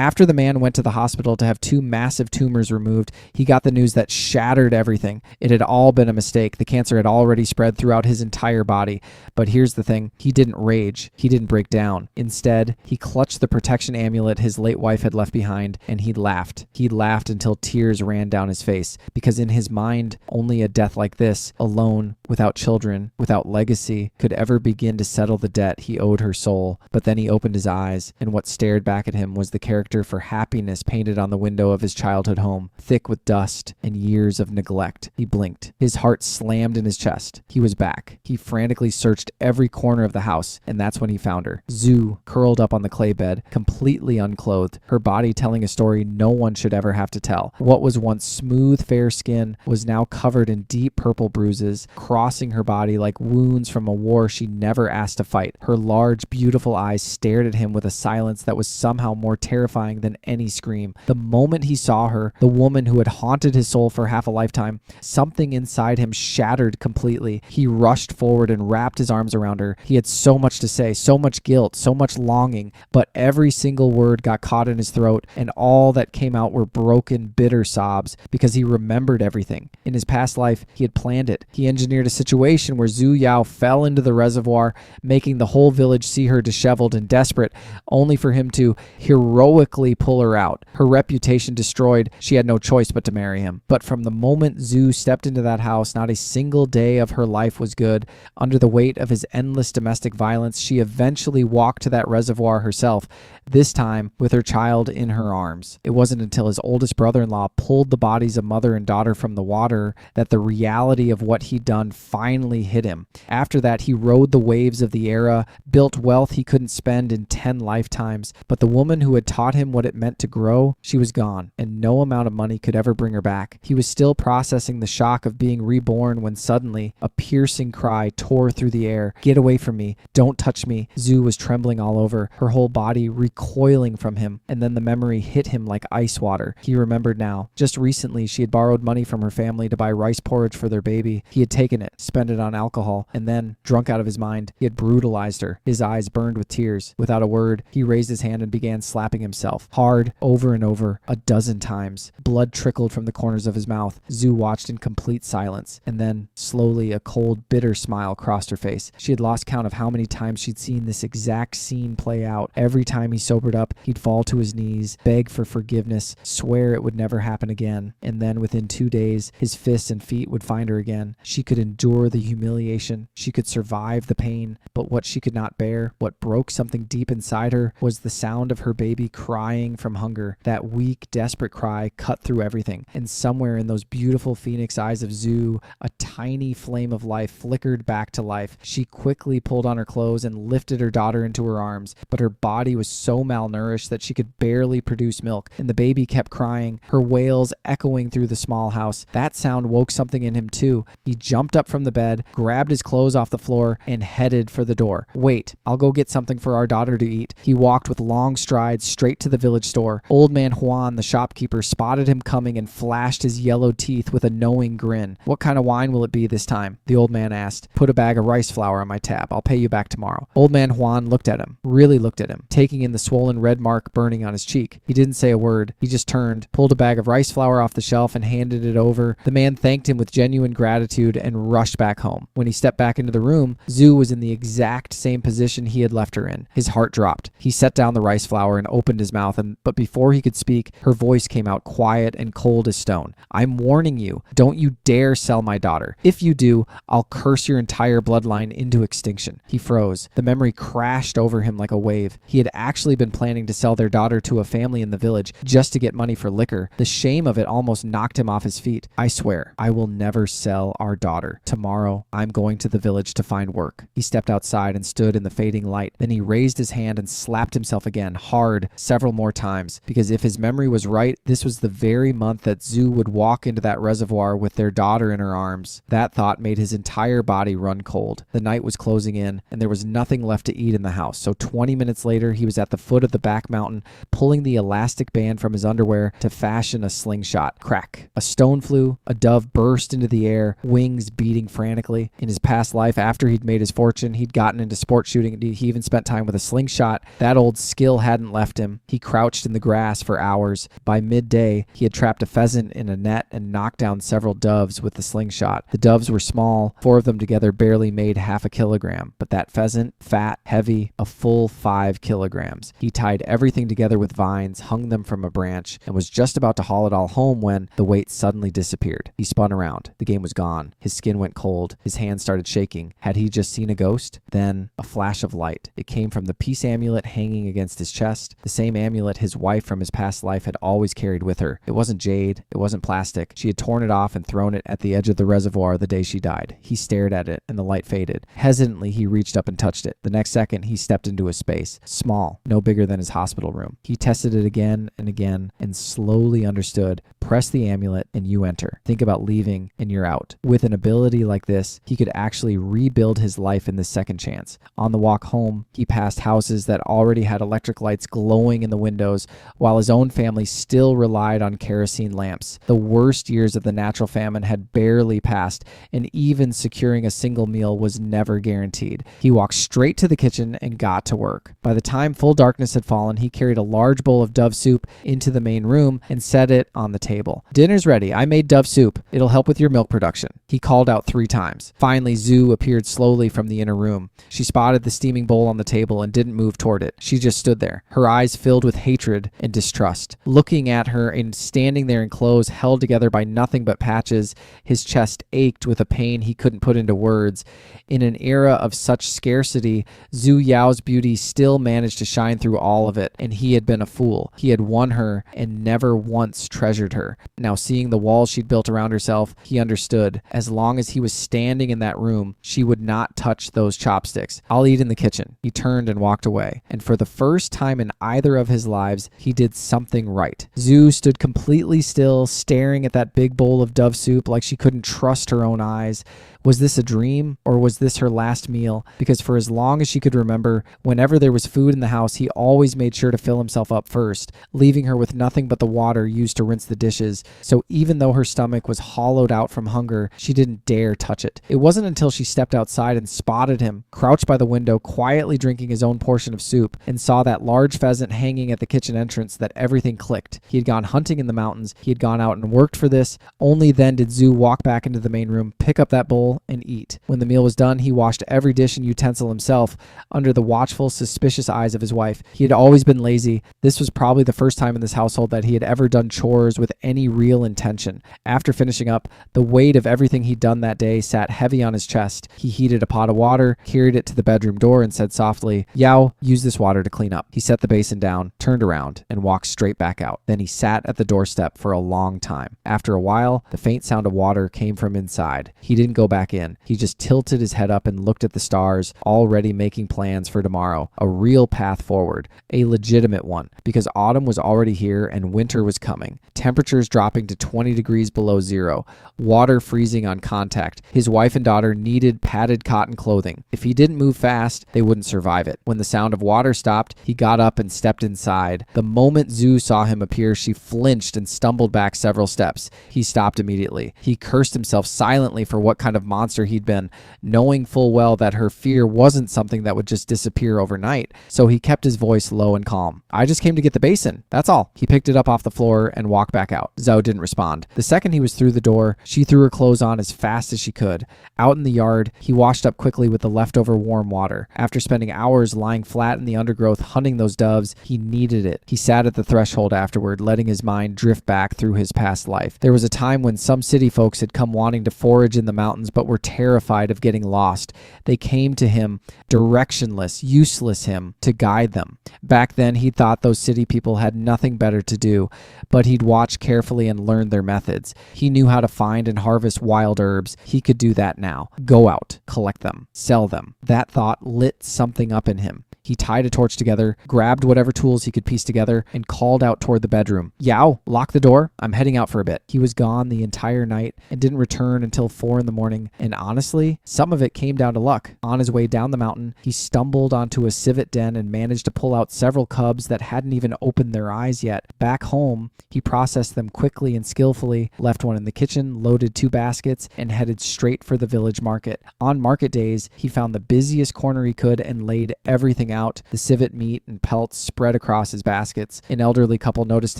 After the man went to the hospital to have 2 massive tumors removed, he got the news that shattered everything. It had all been a mistake. The cancer had already spread throughout his entire body. But here's the thing. He didn't rage. He didn't break down. Instead, he clutched the protection amulet his late wife had left behind, and he laughed. He laughed until tears ran down his face, because in his mind, only a death like this, alone, without children, without legacy, could ever begin to settle the debt he owed her soul. But then he opened his eyes, and what stared back at him was the character for happiness painted on the window of his childhood home, thick with dust and years of neglect. He blinked. His heart slammed in his chest. He was back. He frantically searched every corner of the house, and that's when he found her. Zou, curled up on the clay bed, completely unclothed, her body telling a story no one should ever have to tell. What was once smooth, fair skin was now covered in deep purple bruises, crossing her body like wounds from a war she never asked to fight. Her large, beautiful eyes stared at him with a silence that was somehow more terrifying than any scream. The moment he saw her, the woman who had haunted his soul for half a lifetime, something inside him shattered completely. He rushed forward and wrapped his arms around her. He had so much to say, so much guilt, so much longing, but every single word got caught in his throat, and all that came out were broken, bitter sobs, because he remembered everything. In his past life, he had planned it. He engineered a situation where Zou Yau fell into the reservoir, making the whole village see her disheveled and desperate, only for him to heroically pull her out. Her reputation destroyed, she had no choice but to marry him. But from the moment Zou stepped into that house, not a single day of her life was good. Under the weight of his endless domestic violence, she eventually walked to that reservoir herself, this time with her child in her arms. It wasn't until his oldest brother-in-law pulled the bodies of mother and daughter from the water that the reality of what he'd done finally hit him. After that, he rode the waves of the era, built wealth he couldn't spend in 10 lifetimes, but the woman who had taught him what it meant to grow, she was gone, and no amount of money could ever bring her back. He was still processing the shock of being reborn when suddenly a piercing cry tore through the air. "Get away from me. Don't touch me." Zou was trembling all over, her whole body recoiling from him, and then the memory hit him like ice water. He remembered now. Just recently, she had borrowed money from her family to buy rice porridge for their baby. He had taken it, spent it on alcohol, and then, drunk out of his mind, he had brutalized her. His eyes burned with tears. Without a word, he raised his hand and began slapping himself, hard, over and over, a dozen times. Blood trickled from the corners of his mouth. Zou watched in complete silence, and then, slowly, a cold, bitter smile crossed her face. She had lost count of how many times she'd seen this exact scene play out. Every time he sobered up, he'd fall to his knees, beg for forgiveness, swear it would never happen again, and then within 2 days, his fists and feet would find her again. She could endure the humiliation, she could survive the pain, but what she could not bear, what broke something deep inside her, was the sound of her baby crying from hunger. That weak, desperate cry cut through everything, and somewhere in those beautiful phoenix eyes of Zou, a tiny flame of life flickered back to life. She quickly pulled on her clothes and lifted her daughter into her arms, but her body was so malnourished that she could barely produce milk, and the baby kept crying, her wails echoing through the small house. That sound woke something in him too. He jumped up from the bed, grabbed his clothes off the floor, and headed for the door. "Wait, I'll go get something for our daughter to eat." He walked with long strides straight to the village store. Old man Juan, the shopkeeper, spotted him coming and flashed his yellow teeth with a knowing grin. "What kind of wine will it be this time?" the old man asked. "Put a bag of rice flour on my tab. I'll pay you back tomorrow." Old man Juan looked at him, really looked at him, taking in the swollen red mark burning on his cheek. He didn't say a word. He just turned, pulled a bag of rice flour off the shelf and handed it over. The man thanked him with genuine gratitude and rushed back home. When he stepped back into the room, Zou was in the exact same position he had left her in. His heart dropped. He set down the rice flour and opened his mouth, but before he could speak, her voice came out quiet and cold as stone. "I'm warning you. Don't you dare sell my daughter. If you do, I'll curse your entire bloodline into extinction." He froze. The memory crashed over him like a wave. He had actually been planning to sell their daughter to a family in the village just to get money for liquor. The shame of it almost knocked him off his feet. "I swear, I will never sell our daughter. Tomorrow, I'm going to the village to find work." He stepped outside and stood in the fading light. Then he raised his hand and slapped himself again, hard, several more times, because if his memory was right, this was the very month that Zou would walk into that reservoir with their daughter in her arms. That thought made his entire body run cold. The night was closing in, and there was nothing left to eat in the house, so 20 minutes later, he was at the foot of the back mountain, pulling the elastic band from his underwear to fashion a slingshot. Crack. A stone flew, a dove burst into the air, wings beating frantically. In his past life, after he'd made his fortune, he'd gotten into sport shooting. He even spent time with a slingshot. That old skill hadn't left him. He crouched in the grass for hours. By midday, he had trapped a pheasant in a net and knocked down several doves with the slingshot. The doves were small. 4 of them together barely made half a kilogram, but that pheasant, fat, heavy, a full 5 kilograms. He tied everything together with vines, hung them from a branch, and was just about to haul it all home when the weight suddenly disappeared. He spun around. The game was gone. His skin went cold. His hands started shaking. Had he just seen a ghost? Then a flash of light. It came from the peace amulet hanging against his chest, the same amulet his wife from his past life had always carried with her. It wasn't jade. It wasn't plastic. She had torn it off and thrown it at the edge of the reservoir the day she died. He stared at it, and the light faded. Hesitantly, he reached up and touched it. The next second, he stepped into a space, small, no bigger than his hospital room. He tested it again and slowly understood. Press the amulet and you enter. Think about leaving and you're out. With an ability like this, he could actually rebuild his life in this second chance. On the walk home, he passed houses that already had electric lights glowing in the windows, while his own family still relied on kerosene lamps. The worst years of the natural famine had barely passed, and even securing a single meal was never guaranteed. He walked straight to the kitchen and got to work. By the time full darkness had fallen, he carried a large bowl of dove soup into the main room and set it on the table. "Dinner's ready. I made dove soup. It'll help with your milk production." He called out 3 times. Finally, Zou appeared slowly from the inner room. She spotted the steaming bowl on the table and didn't move toward it. She just stood there, her eyes filled with hatred and distrust. Looking at her and standing there in clothes held together by nothing but patches, his chest ached with a pain he couldn't put into words. In an era of such scarcity, Zou Yao's beauty still managed to shine through all of it, and he had been a fool. He had won her and never once treasured her. Now, seeing the walls she'd built around herself, he understood. As long as he was standing in that room, she would not touch those chopsticks. "I'll eat in the kitchen." He turned and walked away. And for the first time in either of his lives, he did something right. Zou stood completely still, staring at that big bowl of dove soup like she couldn't trust her own eyes. Was this a dream, or was this her last meal? Because for as long as she could remember, whenever there was food in the house, he always made sure to fill himself up first, leaving her with nothing but the water used to rinse the dishes. So even though her stomach was hollowed out from hunger, she didn't dare touch it. It wasn't until she stepped outside and spotted him, crouched by the window, quietly drinking his own portion of soup, and saw that large pheasant hanging at the kitchen entrance, that everything clicked. He had gone hunting in the mountains. He had gone out and worked for this. Only then did Zou walk back into the main room, pick up that bowl, and eat. When the meal was done, he washed every dish and utensil himself under the watchful, suspicious eyes of his wife. He had always been lazy. This was probably the first time in this household that he had ever done chores with any real intention. After finishing up, the weight of everything he'd done that day sat heavy on his chest. He heated a pot of water, carried it to the bedroom door, and said softly, "Yao, use this water to clean up." He set the basin down, turned around, and walked straight back out. Then he sat at the doorstep for a long time. After a while, the faint sound of water came from inside. He didn't go back in. He just tilted his head up and looked at the stars, already making plans for tomorrow. A real path forward, a legitimate one, because autumn was already here and winter was coming. Temperatures dropping to 20 degrees below zero, water freezing on contact. His wife and daughter needed padded cotton clothing. If he didn't move fast, they wouldn't survive it. When the sound of water stopped, he got up and stepped inside. The moment Zou saw him appear, she flinched and stumbled back several steps. He stopped immediately. He cursed himself silently for what kind of monster he'd been, knowing full well that her fear wasn't something that would just disappear overnight. So he kept his voice low and calm. "I just came to get the basin. That's all." He picked it up off the floor and walked back out. Zou didn't respond. The second he was through the door, she threw her clothes on as fast as she could. Out in the yard, he washed up quickly with the leftover warm water. After spending hours lying flat in the undergrowth hunting those doves, he needed it. He sat at the threshold afterward, letting his mind drift back through his past life. There was a time when some city folks had come wanting to forage in the mountains but were terrified of getting lost. They came to him, directionless, useless him, to guide them. Back then, he thought those city people had nothing better to do, but he'd watched carefully and learned their methods. He knew how to find and harvest wild herbs. He could do that now. Go out, collect them, sell them. That thought lit something up in him. He tied a torch together, grabbed whatever tools he could piece together, and called out toward the bedroom. "Yao, lock the door. I'm heading out for a bit." He was gone the entire night and didn't return until 4 in the morning. and honestly, some of it came down to luck. On his way down the mountain, he stumbled onto a civet den and managed to pull out several cubs that hadn't even opened their eyes yet. Back home, he processed them quickly and skillfully, left one in the kitchen, loaded 2 baskets, and headed straight for the village market. On market days, he found the busiest corner he could and laid everything out. The civet meat and pelts spread across his baskets. An elderly couple noticed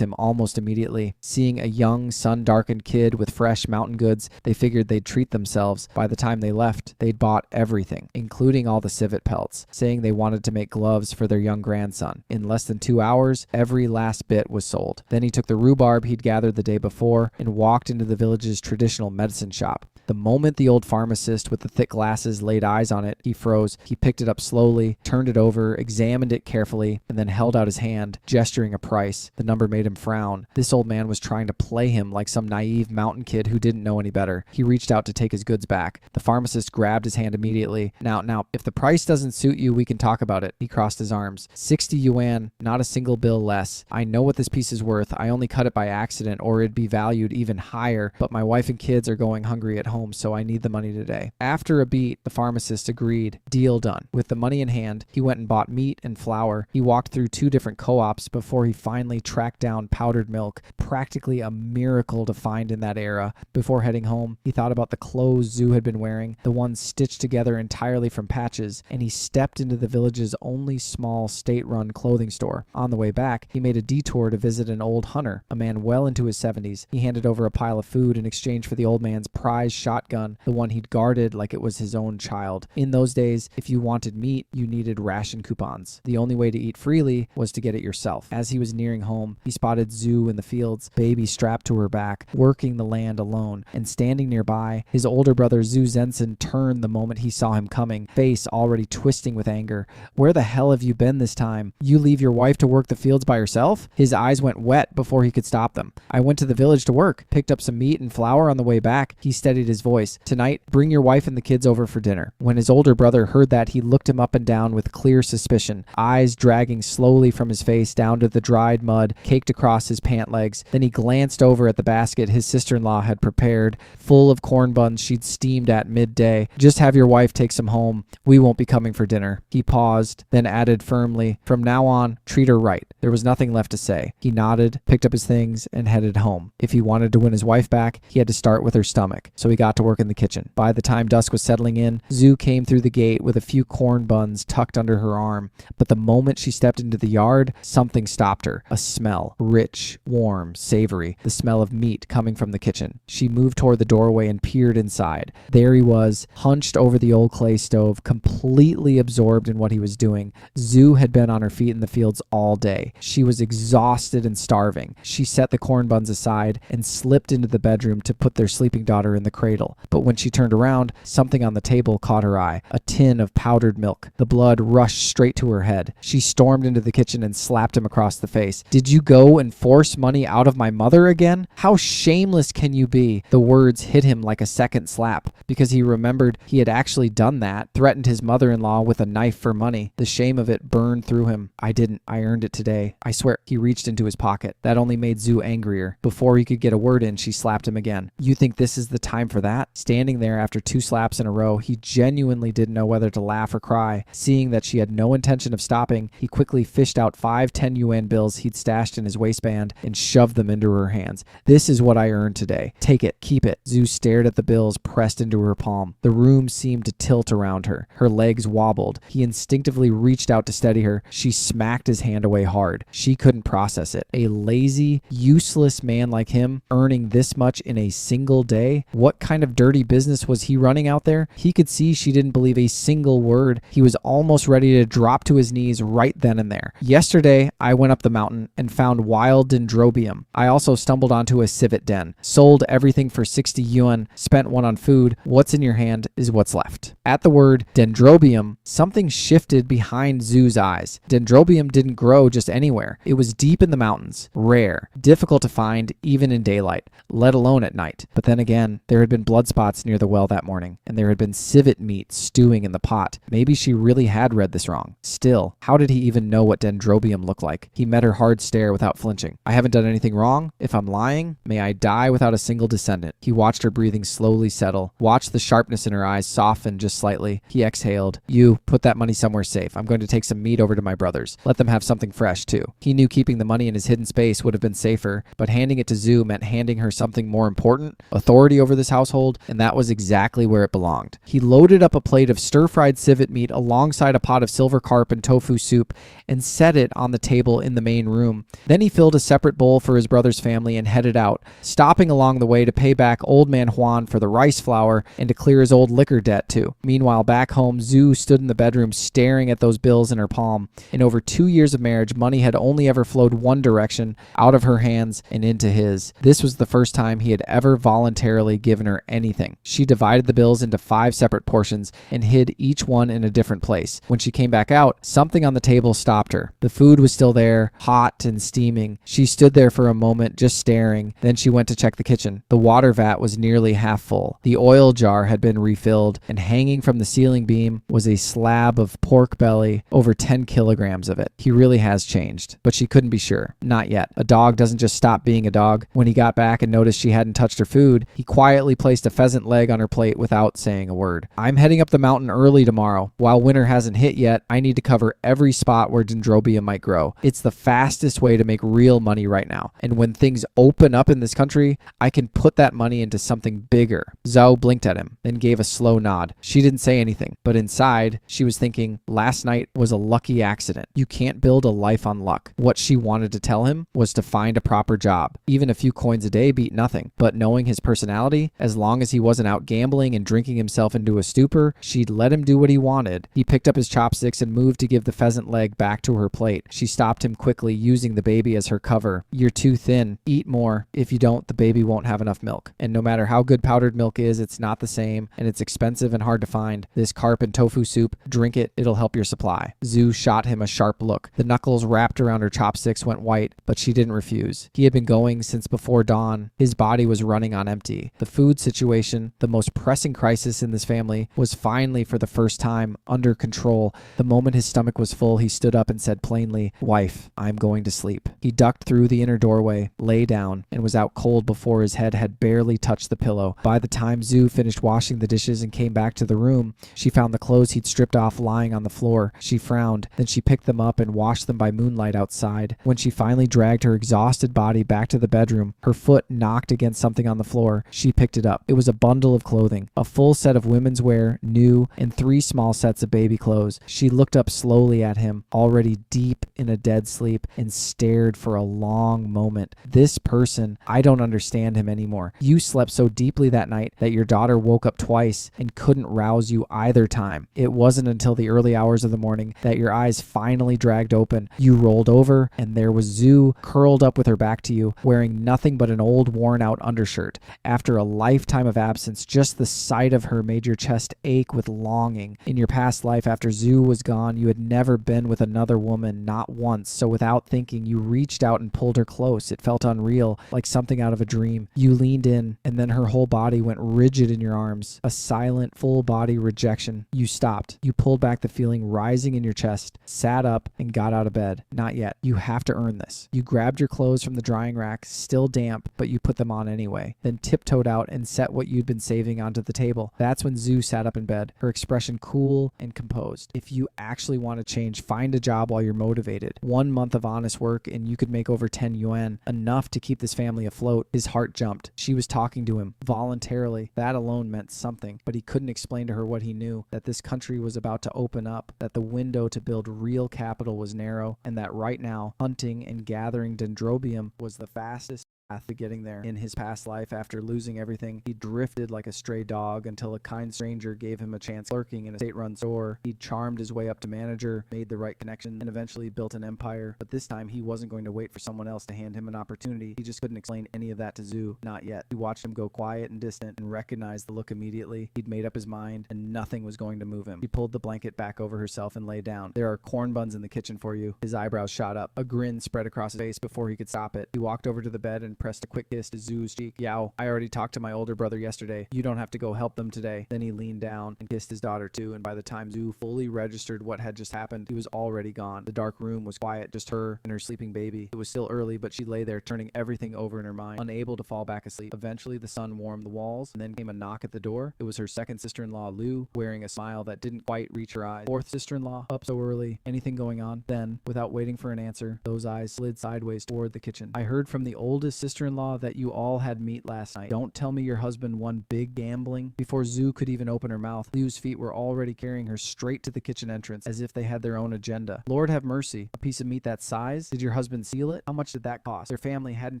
him almost immediately. Seeing a young, sun-darkened kid with fresh mountain goods, they figured they'd treat themselves. By the time they left, they'd bought everything, including all the civet pelts, saying they wanted to make gloves for their young grandson. In less than 2 hours, every last bit was sold. Then he took the rhubarb he'd gathered the day before and walked into the village's traditional medicine shop. The moment the old pharmacist with the thick glasses laid eyes on it, he froze. He picked it up slowly, turned it over, examined it carefully, and then held out his hand, gesturing a price. The number made him frown. This old man was trying to play him like some naive mountain kid who didn't know any better. He reached out to take his goods back. The pharmacist grabbed his hand immediately. Now, if the price doesn't suit you, we can talk about it. He crossed his arms. 60 yuan, not a single bill less. I know what this piece is worth. I only cut it by accident, or it'd be valued even higher, but my wife and kids are going hungry at home, so I need the money today. After a beat, the pharmacist agreed. Deal done. With the money in hand, he went and bought meat and flour. He walked through 2 different co-ops before he finally tracked down powdered milk, practically a miracle to find in that era. Before heading home, he thought about the clothes Zou had been wearing, the ones stitched together entirely from patches, and he stepped into the village's only small state-run clothing store. On the way back, he made a detour to visit an old hunter, a man well into his 70s. He handed over a pile of food in exchange for the old man's prized shotgun, the one he'd guarded like it was his own child. In those days, if you wanted meat, you needed ration coupons. The only way to eat freely was to get it yourself. As he was nearing home, he spotted Zou in the fields, baby strapped to her back, working the land alone. And standing nearby, his older brother Zou Zhensen turned the moment he saw him coming, face already twisting with anger. Where the hell have you been this time? You leave your wife to work the fields by herself? His eyes went wet before he could stop them. I went to the village to work, picked up some meat and flour on the way back. He steadied his voice. Tonight, bring your wife and the kids over for dinner. When his older brother heard that, he looked him up and down with clear suspicion, eyes dragging slowly from his face down to the dried mud caked across his pant legs. Then he glanced over at the basket his sister-in-law had prepared, full of corn buns she'd steamed at midday. Just have your wife take some home. We won't be coming for dinner. He paused, then added firmly, from now on, treat her right. There was nothing left to say. He nodded, picked up his things, and headed home. If he wanted to win his wife back, he had to start with her stomach, so he got to work in the kitchen. By the time dusk was settling in, Zou came through the gate with a few corn buns tucked under her arm, but the moment she stepped into the yard, something stopped her. A smell, rich, warm, savory, the smell of meat coming from the kitchen. She moved toward the doorway and peered inside. There he was, hunched over the old clay stove, completely absorbed in what he was doing. Zou had been on her feet in the fields all day. She was exhausted and starving. She set the corn buns aside and slipped into the bedroom to put their sleeping daughter in the cradle. But when she turned around, something on the table caught her eye. A tin of powdered milk. The blood rushed straight to her head. She stormed into the kitchen and slapped him across the face. Did you go and force money out of my mother again? How shameless can you be? The words hit him like a second slap, because he remembered he had actually done that, threatened his mother-in-law with a knife for money. The shame of it burned through him. I didn't. I earned it today. I swear. He reached into his pocket. That only made Zou angrier. Before he could get a word in, she slapped him again. You think this is the time for that? Standing there after 2 slaps in a row, he genuinely didn't know whether to laugh or cry. Seeing that she had no intention of stopping, he quickly fished out 5 10-yuan bills he'd stashed in his waistband and shoved them into her hands. This is what I earned today. Take it. Keep it. Zou stared at the bills pressed into her palm. The room seemed to tilt around her. Her legs wobbled. He instinctively reached out to steady her. She smacked his hand away hard. She couldn't process it. A lazy, useless man like him earning this much in a single day? What kind of dirty business was he running out there? He could see she didn't believe a single word. He was almost ready to drop to his knees right then and there. Yesterday, I went up the mountain and found wild dendrobium. I also stumbled onto a civet den. Sold everything for 60 yuan, spent one on food. What's in your hand is what's left. At the word dendrobium, something shifted behind Zou's eyes. Dendrobium didn't grow just anywhere. It was deep in the mountains, rare, difficult to find even in daylight, let alone at night. But then again, there had been blood spots near the well that morning, and there had been civet meat stewing in the pot. Maybe she really had read this wrong. Still, how did he even know what dendrobium looked like? He met her hard stare without flinching. I haven't done anything wrong. If I'm lying, may I die without a single descendant. He watched her breathing slowly settle. metal, watched the sharpness in her eyes soften just slightly. He exhaled. You, put that money somewhere safe. I'm going to take some meat over to my brothers. Let them have something fresh, too. He knew keeping the money in his hidden space would have been safer, but handing it to Zou meant handing her something more important, authority over this household, and that was exactly where it belonged. He loaded up a plate of stir-fried civet meat alongside a pot of silver carp and tofu soup and set it on the table in the main room. Then he filled a separate bowl for his brother's family and headed out, stopping along the way to pay back old man Juan for the rice flour and to clear his old liquor debt too. Meanwhile, back home, Zou stood in the bedroom staring at those bills in her palm. In over 2 years of marriage, money had only ever flowed one direction, out of her hands and into his. This was the first time he had ever voluntarily given her anything. She divided the bills into 5 separate portions and hid each one in a different place. When she came back out, something on the table stopped her. The food was still there, hot and steaming. She stood there for a moment, just staring. Then she went to check the kitchen. The water vat was nearly half full. The oil jar had been refilled, and hanging from the ceiling beam was a slab of pork belly, over 10 kilograms of it. He really has changed, but she couldn't be sure. Not yet. A dog doesn't just stop being a dog. When he got back and noticed she hadn't touched her food, he quietly placed a pheasant leg on her plate without saying a word. I'm heading up the mountain early tomorrow. While winter hasn't hit yet, I need to cover every spot where dendrobium might grow. It's the fastest way to make real money right now. And when things open up in this country, I can put that money into something bigger. Zou blinked at him, then gave a slow nod. She didn't say anything, but inside, she was thinking, last night was a lucky accident. You can't build a life on luck. What she wanted to tell him was to find a proper job. Even a few coins a day beat nothing. But knowing his personality, as long as he wasn't out gambling and drinking himself into a stupor, she'd let him do what he wanted. He picked up his chopsticks and moved to give the pheasant leg back to her plate. She stopped him quickly, using the baby as her cover. You're too thin. Eat more. If you don't, the baby won't have enough milk. And no matter how good powdered milk is, it's not the same, and it's expensive and hard to find. This carp and tofu soup, drink it, it'll help your supply. Zou shot him a sharp look. The knuckles wrapped around her chopsticks went white, but she didn't refuse. He had been going since before dawn. His body was running on empty. The food situation, the most pressing crisis in this family, was finally for the first time under control. The moment his stomach was full, he stood up and said plainly, "Wife, I'm going to sleep." He ducked through the inner doorway, lay down, and was out cold before his head had barely touched the pillow. By the time Zou finished washing the dishes and came back to the room, she found the clothes he'd stripped off lying on the floor. She frowned, then she picked them up and washed them by moonlight outside. When she finally dragged her exhausted body back to the bedroom, her foot knocked against something on the floor. She picked it up. It was a bundle of clothing, a full set of women's wear, new, and 3 small sets of baby clothes. She looked up slowly at him, already deep in a dead sleep, and stared for a long moment. This person, I don't understand him anymore. You slept so deeply that night that your daughter woke up twice and couldn't rouse you either time. It wasn't until the early hours of the morning that your eyes finally dragged open. You rolled over, and there was Zou curled up with her back to you, wearing nothing but an old worn-out undershirt. After a lifetime of absence, just the sight of her made your chest ache with longing. In your past life, after Zou was gone, you had never been with another woman, not once, so without thinking, you reached out and pulled her close. It felt unreal, like something out of a dream. You leaned in, and then her whole body went rigid in your arms. A silent, full-body rejection. You stopped. You pulled back the feeling rising in your chest, sat up, and got out of bed. Not yet. You have to earn this. You grabbed your clothes from the drying rack, still damp, but you put them on anyway, then tiptoed out and set what you'd been saving onto the table. That's when Zou sat up in bed, her expression cool and composed. If you actually want to change, find a job while you're motivated. 1 month of honest work and you could make over 10 yuan, enough to keep this family afloat. His heart jumped. She was talking to him, voluntarily. That alone meant something, but he couldn't explain to her what he knew, that this country was about to open up, that the window to build real capital was narrow, and that right now, hunting and gathering dendrobium was the fastest path to getting there. In his past life, after losing everything, he drifted like a stray dog until a kind stranger gave him a chance lurking in a state-run store. He charmed his way up to manager, made the right connection, and eventually built an empire. But this time, he wasn't going to wait for someone else to hand him an opportunity. He just couldn't explain any of that to Zou. Not yet. He watched him go quiet and distant and recognized the look immediately. He'd made up his mind, and nothing was going to move him. He pulled the blanket back over herself and lay down. "There are corn buns in the kitchen for you." His eyebrows shot up. A grin spread across his face before he could stop it. He walked over to the bed and and pressed a quick kiss to Zou's cheek. Yao, I already talked to my older brother yesterday. You don't have to go help them today. Then he leaned down and kissed his daughter too, and by the time Zou fully registered what had just happened, he was already gone. The dark room was quiet, just her and her sleeping baby. It was still early, but she lay there turning everything over in her mind, unable to fall back asleep. Eventually the sun warmed the walls, and then came a knock at the door. It was her second sister-in-law, Liu, wearing a smile that didn't quite reach her eyes. Fourth sister-in-law, up so early. Anything going on? Then, without waiting for an answer, those eyes slid sideways toward the kitchen. I heard from the oldest sister-in-law that you all had meat last night. Don't tell me your husband won big gambling. Before Zou could even open her mouth, Liu's feet were already carrying her straight to the kitchen entrance, as if they had their own agenda. Lord have mercy. A piece of meat that size? Did your husband seal it? How much did that cost? Their family hadn't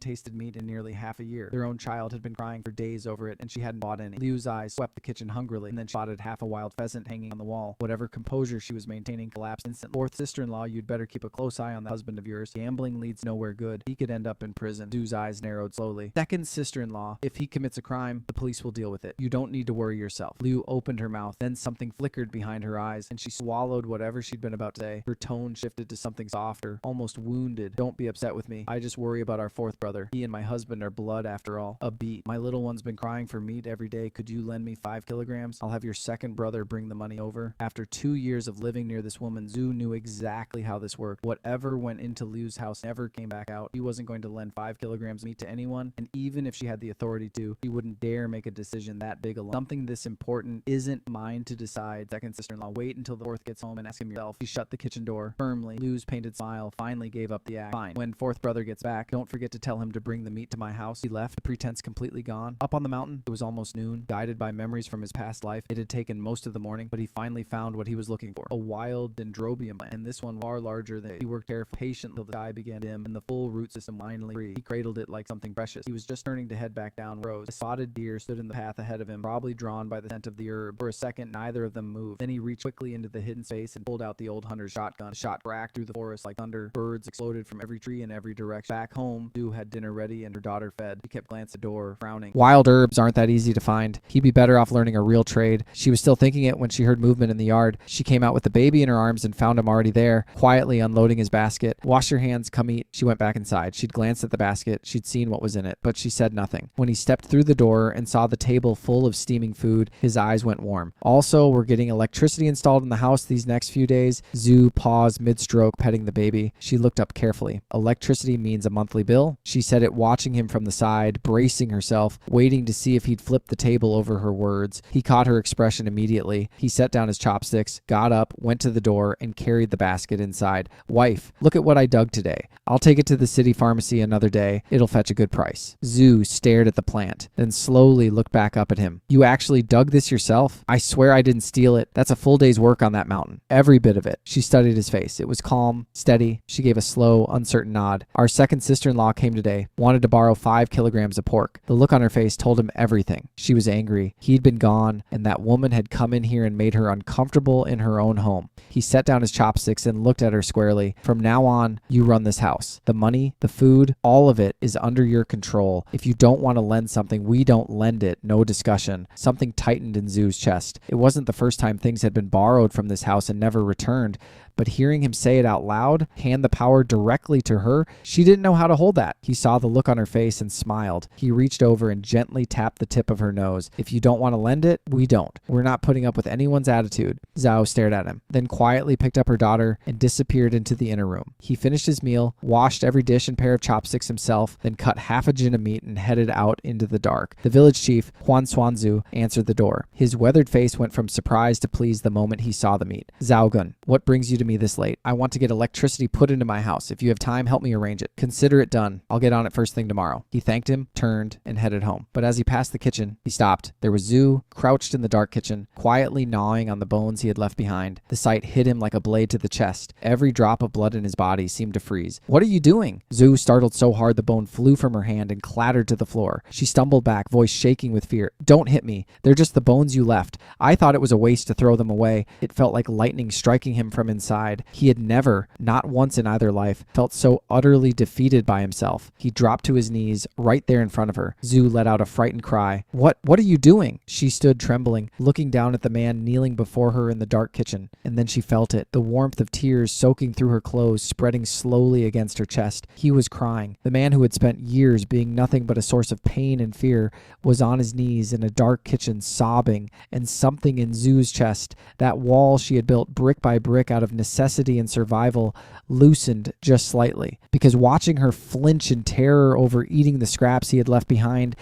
tasted meat in nearly half a year. Their own child had been crying for days over it, and she hadn't bought any. Liu's eyes swept the kitchen hungrily, and then spotted half a wild pheasant hanging on the wall. Whatever composure she was maintaining collapsed instantly. Fourth sister-in-law, you'd better keep a close eye on the husband of yours. Gambling leads nowhere good. He could end up in prison. Zou's eyes narrowed slowly. Second sister-in-law, if he commits a crime, the police will deal with it. You don't need to worry yourself. Liu opened her mouth, then something flickered behind her eyes, and she swallowed whatever she'd been about to say. Her tone shifted to something softer, almost wounded. Don't be upset with me. I just worry about our fourth brother. He and my husband are blood after all. A beat. My little one's been crying for meat every day. Could you lend me 5 kilograms? I'll have your second brother bring the money over. After 2 years of living near this woman, Zou knew exactly how this worked. Whatever went into Liu's house never came back out. He wasn't going to lend 5 kilograms of meat to anyone, and even if she had the authority to, he wouldn't dare make a decision that big alone. Something this important isn't mine to decide. Second sister-in-law, wait until the fourth gets home and ask him yourself. She shut the kitchen door firmly. Liu's painted smile finally gave up the act. Fine. When fourth brother gets back, don't forget to tell him to bring the meat to my house. He left, the pretense completely gone. Up on the mountain, it was almost noon. Guided by memories from his past life, it had taken most of the morning, but he finally found what he was looking for. A wild dendrobium plant, and this one far larger than he worked carefully, patient till the sky began to dim and the full root system finally free. He cradled it like something precious. He was just turning to head back down rows. A spotted deer stood in the path ahead of him, probably drawn by the scent of the herb. For a second, neither of them moved. Then he reached quickly into the hidden space and pulled out the old hunter's shotgun. The shot cracked through the forest like thunder. Birds exploded from every tree in every direction. Back home, Zou had dinner ready and her daughter fed. He kept glancing at the door, frowning. Wild herbs aren't that easy to find. He'd be better off learning a real trade. She was still thinking it when she heard movement in the yard. She came out with the baby in her arms and found him already there, quietly unloading his basket. Wash your hands, come eat. She went back inside. She'd glanced at the basket. She'd seen what was in it, but she said nothing. When he stepped through the door and saw the table full of steaming food, his eyes went warm. Also, we're getting electricity installed in the house these next few days. Zou paused mid-stroke, petting the baby. She looked up carefully. Electricity means a monthly bill? She said it, watching him from the side, bracing herself, waiting to see if he'd flip the table over her words. He caught her expression immediately. He set down his chopsticks, got up, went to the door, and carried the basket inside. Wife, look at what I dug today. I'll take it to the city pharmacy another day. It'll fetch a good price. Zou stared at the plant, then slowly looked back up at him. You actually dug this yourself? I swear I didn't steal it. That's a full day's work on that mountain. Every bit of it. She studied his face. It was calm, steady. She gave a slow, uncertain nod. Our second sister-in-law came today, wanted to borrow 5 kilograms of pork. The look on her face told him everything. She was angry. He'd been gone, and that woman had come in here and made her uncomfortable in her own home. He set down his chopsticks and looked at her squarely. From now on, you run this house. The money, the food, all of it is under your control. If you don't want to lend something, we don't lend it. No discussion. Something tightened in Zou's chest. It wasn't the first time things had been borrowed from this house and never returned, but hearing him say it out loud, hand the power directly to her, she didn't know how to hold that. He saw the look on her face and smiled. He reached over and gently tapped the tip of her nose. If you don't want to lend it, we don't. We're not putting up with anyone's attitude. Zou stared at him, then quietly picked up her daughter and disappeared into the inner room. He finished his meal, washed every dish and pair of chopsticks himself, then cut half a jin of meat and headed out into the dark. The village chief, Huan Xuanzu, answered the door. His weathered face went from surprise to pleased the moment he saw the meat. Zhaogun, what brings you to me this late? I want to get electricity put into my house. If you have time, help me arrange it. Consider it done. I'll get on it first thing tomorrow. He thanked him, turned, and headed home. But as he passed the kitchen, he stopped. There was Zou, crouched in the dark kitchen, quietly gnawing on the bones he had left behind. The sight hit him like a blade to the chest. Every drop of blood in his body seemed to freeze. What are you doing? Zou startled so hard the bone flew from her hand and clattered to the floor. She stumbled back, voice shaking with fear. Don't hit me. They're just the bones you left. I thought it was a waste to throw them away. It felt like lightning striking him from inside. He had never, not once in either life, felt so utterly defeated by himself. He dropped to his knees right there in front of her. Zou let out a frightened cry. What are you doing? She stood trembling, looking down at the man kneeling before her in the dark kitchen. And then she felt it, the warmth of tears soaking through her clothes, spreading slowly against her chest. He was crying. The man who had spent spent years being nothing but a source of pain and fear, was on his knees in a dark kitchen sobbing, and something in Zoo's chest, that wall she had built brick by brick out of necessity and survival, loosened just slightly. Because watching her flinch in terror over eating the scraps he had left behind,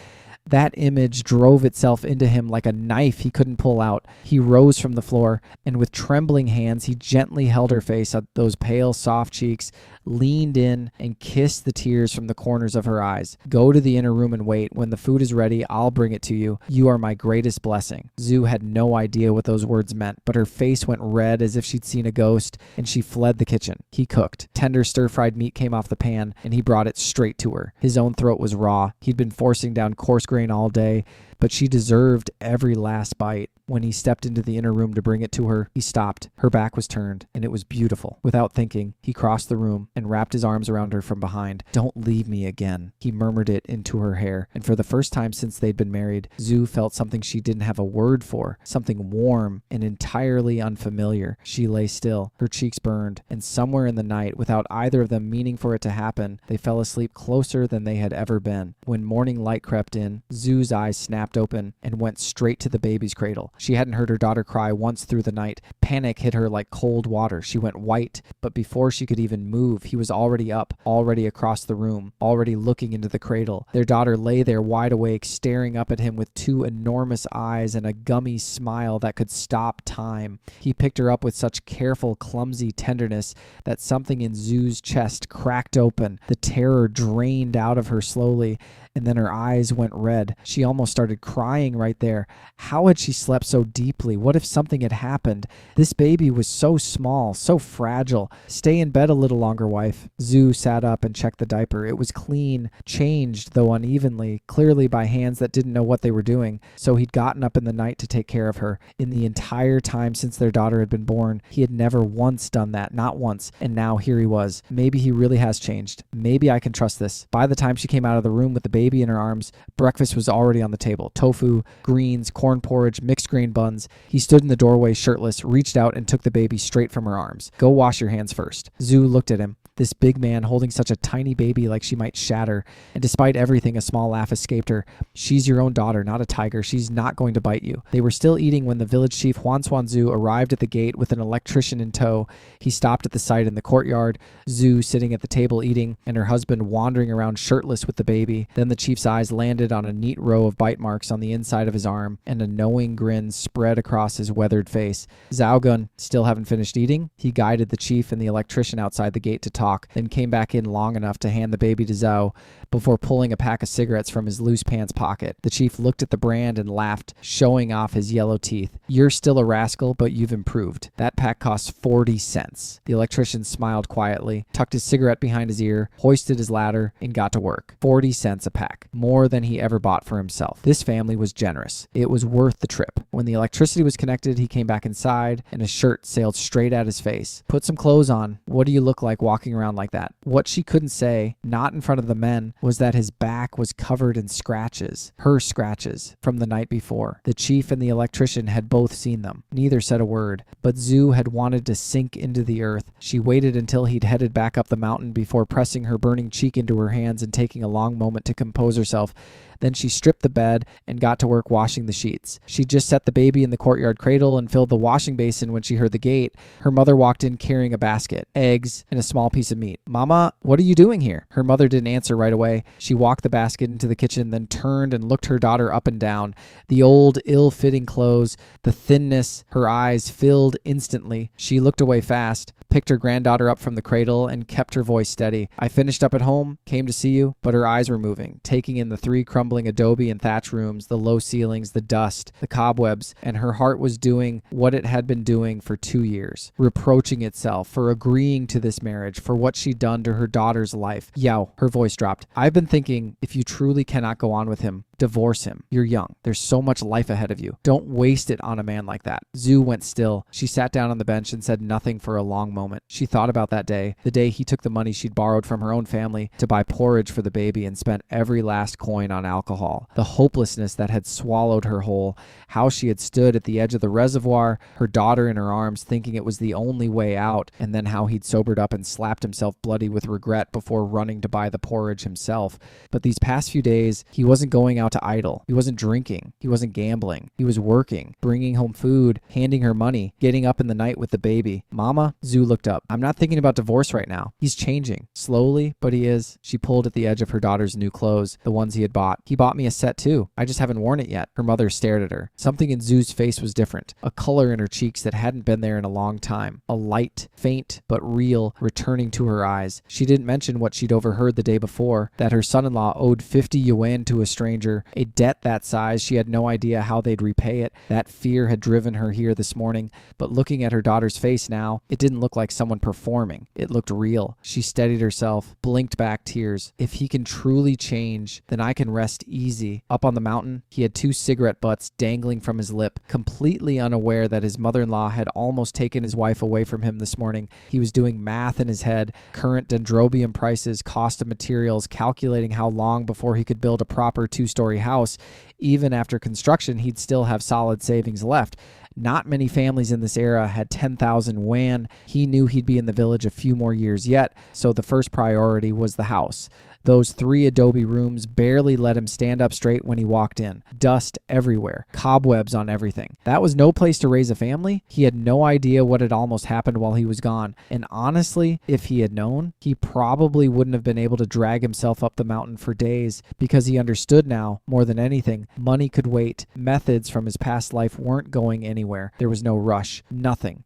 that image drove itself into him like a knife he couldn't pull out. He rose from the floor, and with trembling hands, he gently held her face on those pale, soft cheeks, leaned in, and kissed the tears from the corners of her eyes. "Go to the inner room and wait. When the food is ready, I'll bring it to you. You are my greatest blessing." Zou had no idea what those words meant, but her face went red as if she'd seen a ghost, and she fled the kitchen. He cooked. Tender stir-fried meat came off the pan, and he brought it straight to her. His own throat was raw. He'd been forcing down coarse grain all day, but she deserved every last bite. When he stepped into the inner room to bring it to her, he stopped. Her back was turned, and it was beautiful. Without thinking, he crossed the room and wrapped his arms around her from behind. "Don't leave me again." He murmured it into her hair, and for the first time since they'd been married, Zou felt something she didn't have a word for, something warm and entirely unfamiliar. She lay still. Her cheeks burned, and somewhere in the night, without either of them meaning for it to happen, they fell asleep closer than they had ever been. When morning light crept in, Zoo's eyes snapped open and went straight to the baby's cradle. She hadn't heard her daughter cry once through the night. Panic hit her like cold water. She went white, but before she could even move, he was already up, already across the room, already looking into the cradle. Their daughter lay there wide awake, staring up at him with two enormous eyes and a gummy smile that could stop time. He picked her up with such careful, clumsy tenderness that something in Zoo's chest cracked open. The terror drained out of her slowly, and then her eyes went red. She almost started crying right there. How had she slept so deeply? What if something had happened? This baby was so small, so fragile. "Stay in bed a little longer, wife." Zou sat up and checked the diaper. It was clean, changed, though unevenly, clearly by hands that didn't know what they were doing. So he'd gotten up in the night to take care of her. In the entire time since their daughter had been born, he had never once done that, not once. And now here he was. Maybe he really has changed. Maybe I can trust this. By the time she came out of the room with the baby in her arms, breakfast was already on the table. Tofu, greens, corn porridge, mixed grain buns. He stood in the doorway shirtless, reached out and took the baby straight from her arms. "Go wash your hands first." Zou looked at him. This big man holding such a tiny baby like she might shatter, and despite everything, a small laugh escaped her. "She's your own daughter, not a tiger. She's not going to bite you." They were still eating when the village chief Huan Zou arrived at the gate with an electrician in tow. He stopped at the site in the courtyard, Zou sitting at the table eating, and her husband wandering around shirtless with the baby. Then the chief's eyes landed on a neat row of bite marks on the inside of his arm, and a knowing grin spread across his weathered face. "Zhaogun, still haven't finished eating?" He guided the chief and the electrician outside the gate to talk, then came back in long enough to hand the baby to Zou before pulling a pack of cigarettes from his loose pants pocket. The chief looked at the brand and laughed, showing off his yellow teeth. "You're still a rascal, but you've improved. That pack costs 40 cents. The electrician smiled quietly, tucked his cigarette behind his ear, hoisted his ladder, and got to work. 40 cents a pack. More than he ever bought for himself. This family was generous. It was worth the trip. When the electricity was connected, he came back inside, and a shirt sailed straight at his face. "Put some clothes on. What do you look like walking around like that?" What she couldn't say, not in front of the men, was that his back was covered in scratches. Her scratches from the night before. The chief and the electrician had both seen them. Neither said a word, but Zou had wanted to sink into the earth. She waited until he'd headed back up the mountain before pressing her burning cheek into her hands and taking a long moment to compose herself. Then she stripped the bed and got to work washing the sheets. She just set the baby in the courtyard cradle and filled the washing basin when she heard the gate. Her mother walked in carrying a basket, eggs, and a small piece of meat. "Mama, what are you doing here?" Her mother didn't answer right away. She walked the basket into the kitchen, then turned and looked her daughter up and down. The old, ill-fitting clothes, the thinness, her eyes filled instantly. She looked away fast, picked her granddaughter up from the cradle, and kept her voice steady. "I finished up at home, came to see you," but her eyes were moving, taking in the 3 crumbling adobe and thatch rooms, the low ceilings, the dust, the cobwebs, and her heart was doing what it had been doing for 2 years, reproaching itself for agreeing to this marriage, for what she'd done to her daughter's life. "Yao," her voice dropped. "I've been thinking, if you truly cannot go on with him, Divorce him. You're young. There's so much life ahead of you. Don't waste it on a man like that. Zou went still. She sat down on the bench and said nothing for a long moment. She thought about that day, the day he took the money she'd borrowed from her own family to buy porridge for the baby and spent every last coin on alcohol. The hopelessness that had swallowed her whole, how she had stood at the edge of the reservoir, her daughter in her arms, thinking it was the only way out, and then how he'd sobered up and slapped himself bloody with regret before running to buy the porridge himself. But these past few days, he wasn't going out to idle. He wasn't drinking. He wasn't gambling. He was working, bringing home food, handing her money, getting up in the night with the baby. Mama, Zou looked up. I'm not thinking about divorce right now. He's changing. Slowly, but he is. She pulled at the edge of her daughter's new clothes, the ones he had bought. He bought me a set too. I just haven't worn it yet. Her mother stared at her. Something in Zou's face was different. A color in her cheeks that hadn't been there in a long time. A light, faint but real, returning to her eyes. She didn't mention what she'd overheard the day before, that her son-in-law owed 50 yuan to a stranger, a debt that size. She had no idea how they'd repay it. That fear had driven her here this morning, but looking at her daughter's face now, it didn't look like someone performing. It looked real. She steadied herself, blinked back tears. If he can truly change, then I can rest easy. Up on the mountain, he had 2 cigarette butts dangling from his lip, completely unaware that his mother-in-law had almost taken his wife away from him this morning. He was doing math in his head, current dendrobium prices, cost of materials, calculating how long before he could build a proper 2-story house. Even after construction, he'd still have solid savings left. Not many families in this era had 10,000 yuan. He knew he'd be in the village a few more years yet, so the first priority was the house. Those 3 adobe rooms barely let him stand up straight when he walked in. Dust everywhere. Cobwebs on everything. That was no place to raise a family. He had no idea what had almost happened while he was gone. And honestly, if he had known, he probably wouldn't have been able to drag himself up the mountain for days, because he understood now, more than anything, money could wait. Methods from his past life weren't going anywhere. There was no rush. Nothing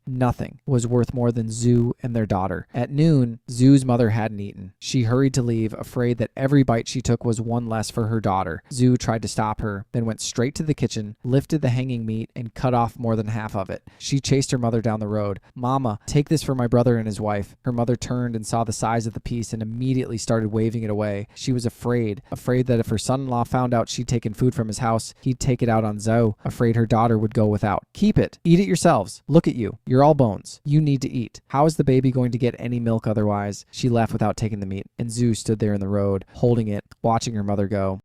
was worth more than Zou and their daughter. At noon, Zou's mother hadn't eaten. She hurried to leave, afraid that every bite she took was one less for her daughter. Zou tried to stop her, then went straight to the kitchen, lifted the hanging meat, and cut off more than half of it. She chased her mother down the road. Mama, take this for my brother and his wife. Her mother turned and saw the size of the piece and immediately started waving it away. She was afraid that if her son-in-law found out she'd taken food from his house, he'd take it out on Zou, afraid her daughter would go without. Keep it. Eat it yourselves. Look at you. You're all bones. You need to eat. How is the baby going to get any milk otherwise? She left without taking the meat, and Zou stood there in the road, holding it, watching her mother go.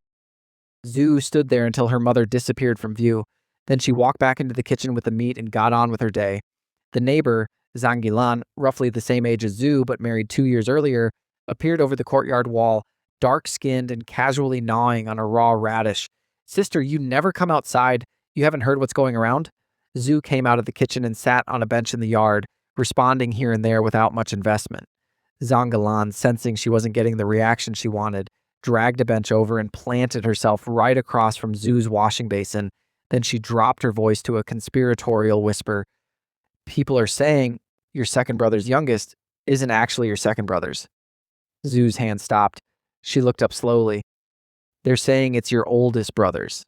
Zou stood there until her mother disappeared from view. Then she walked back into the kitchen with the meat and got on with her day. The neighbor, Zhang Yilan, roughly the same age as Zou but married 2 years earlier, appeared over the courtyard wall, dark-skinned and casually gnawing on a raw radish. Sister, you never come outside. You haven't heard what's going around? Zou came out of the kitchen and sat on a bench in the yard, responding here and there without much investment. Zhang Yilan, sensing she wasn't getting the reaction she wanted, dragged a bench over and planted herself right across from Zou's washing basin. Then she dropped her voice to a conspiratorial whisper. People are saying your second brother's youngest isn't actually your second brother's. Zou's hand stopped. She looked up slowly. They're saying it's your oldest brother's.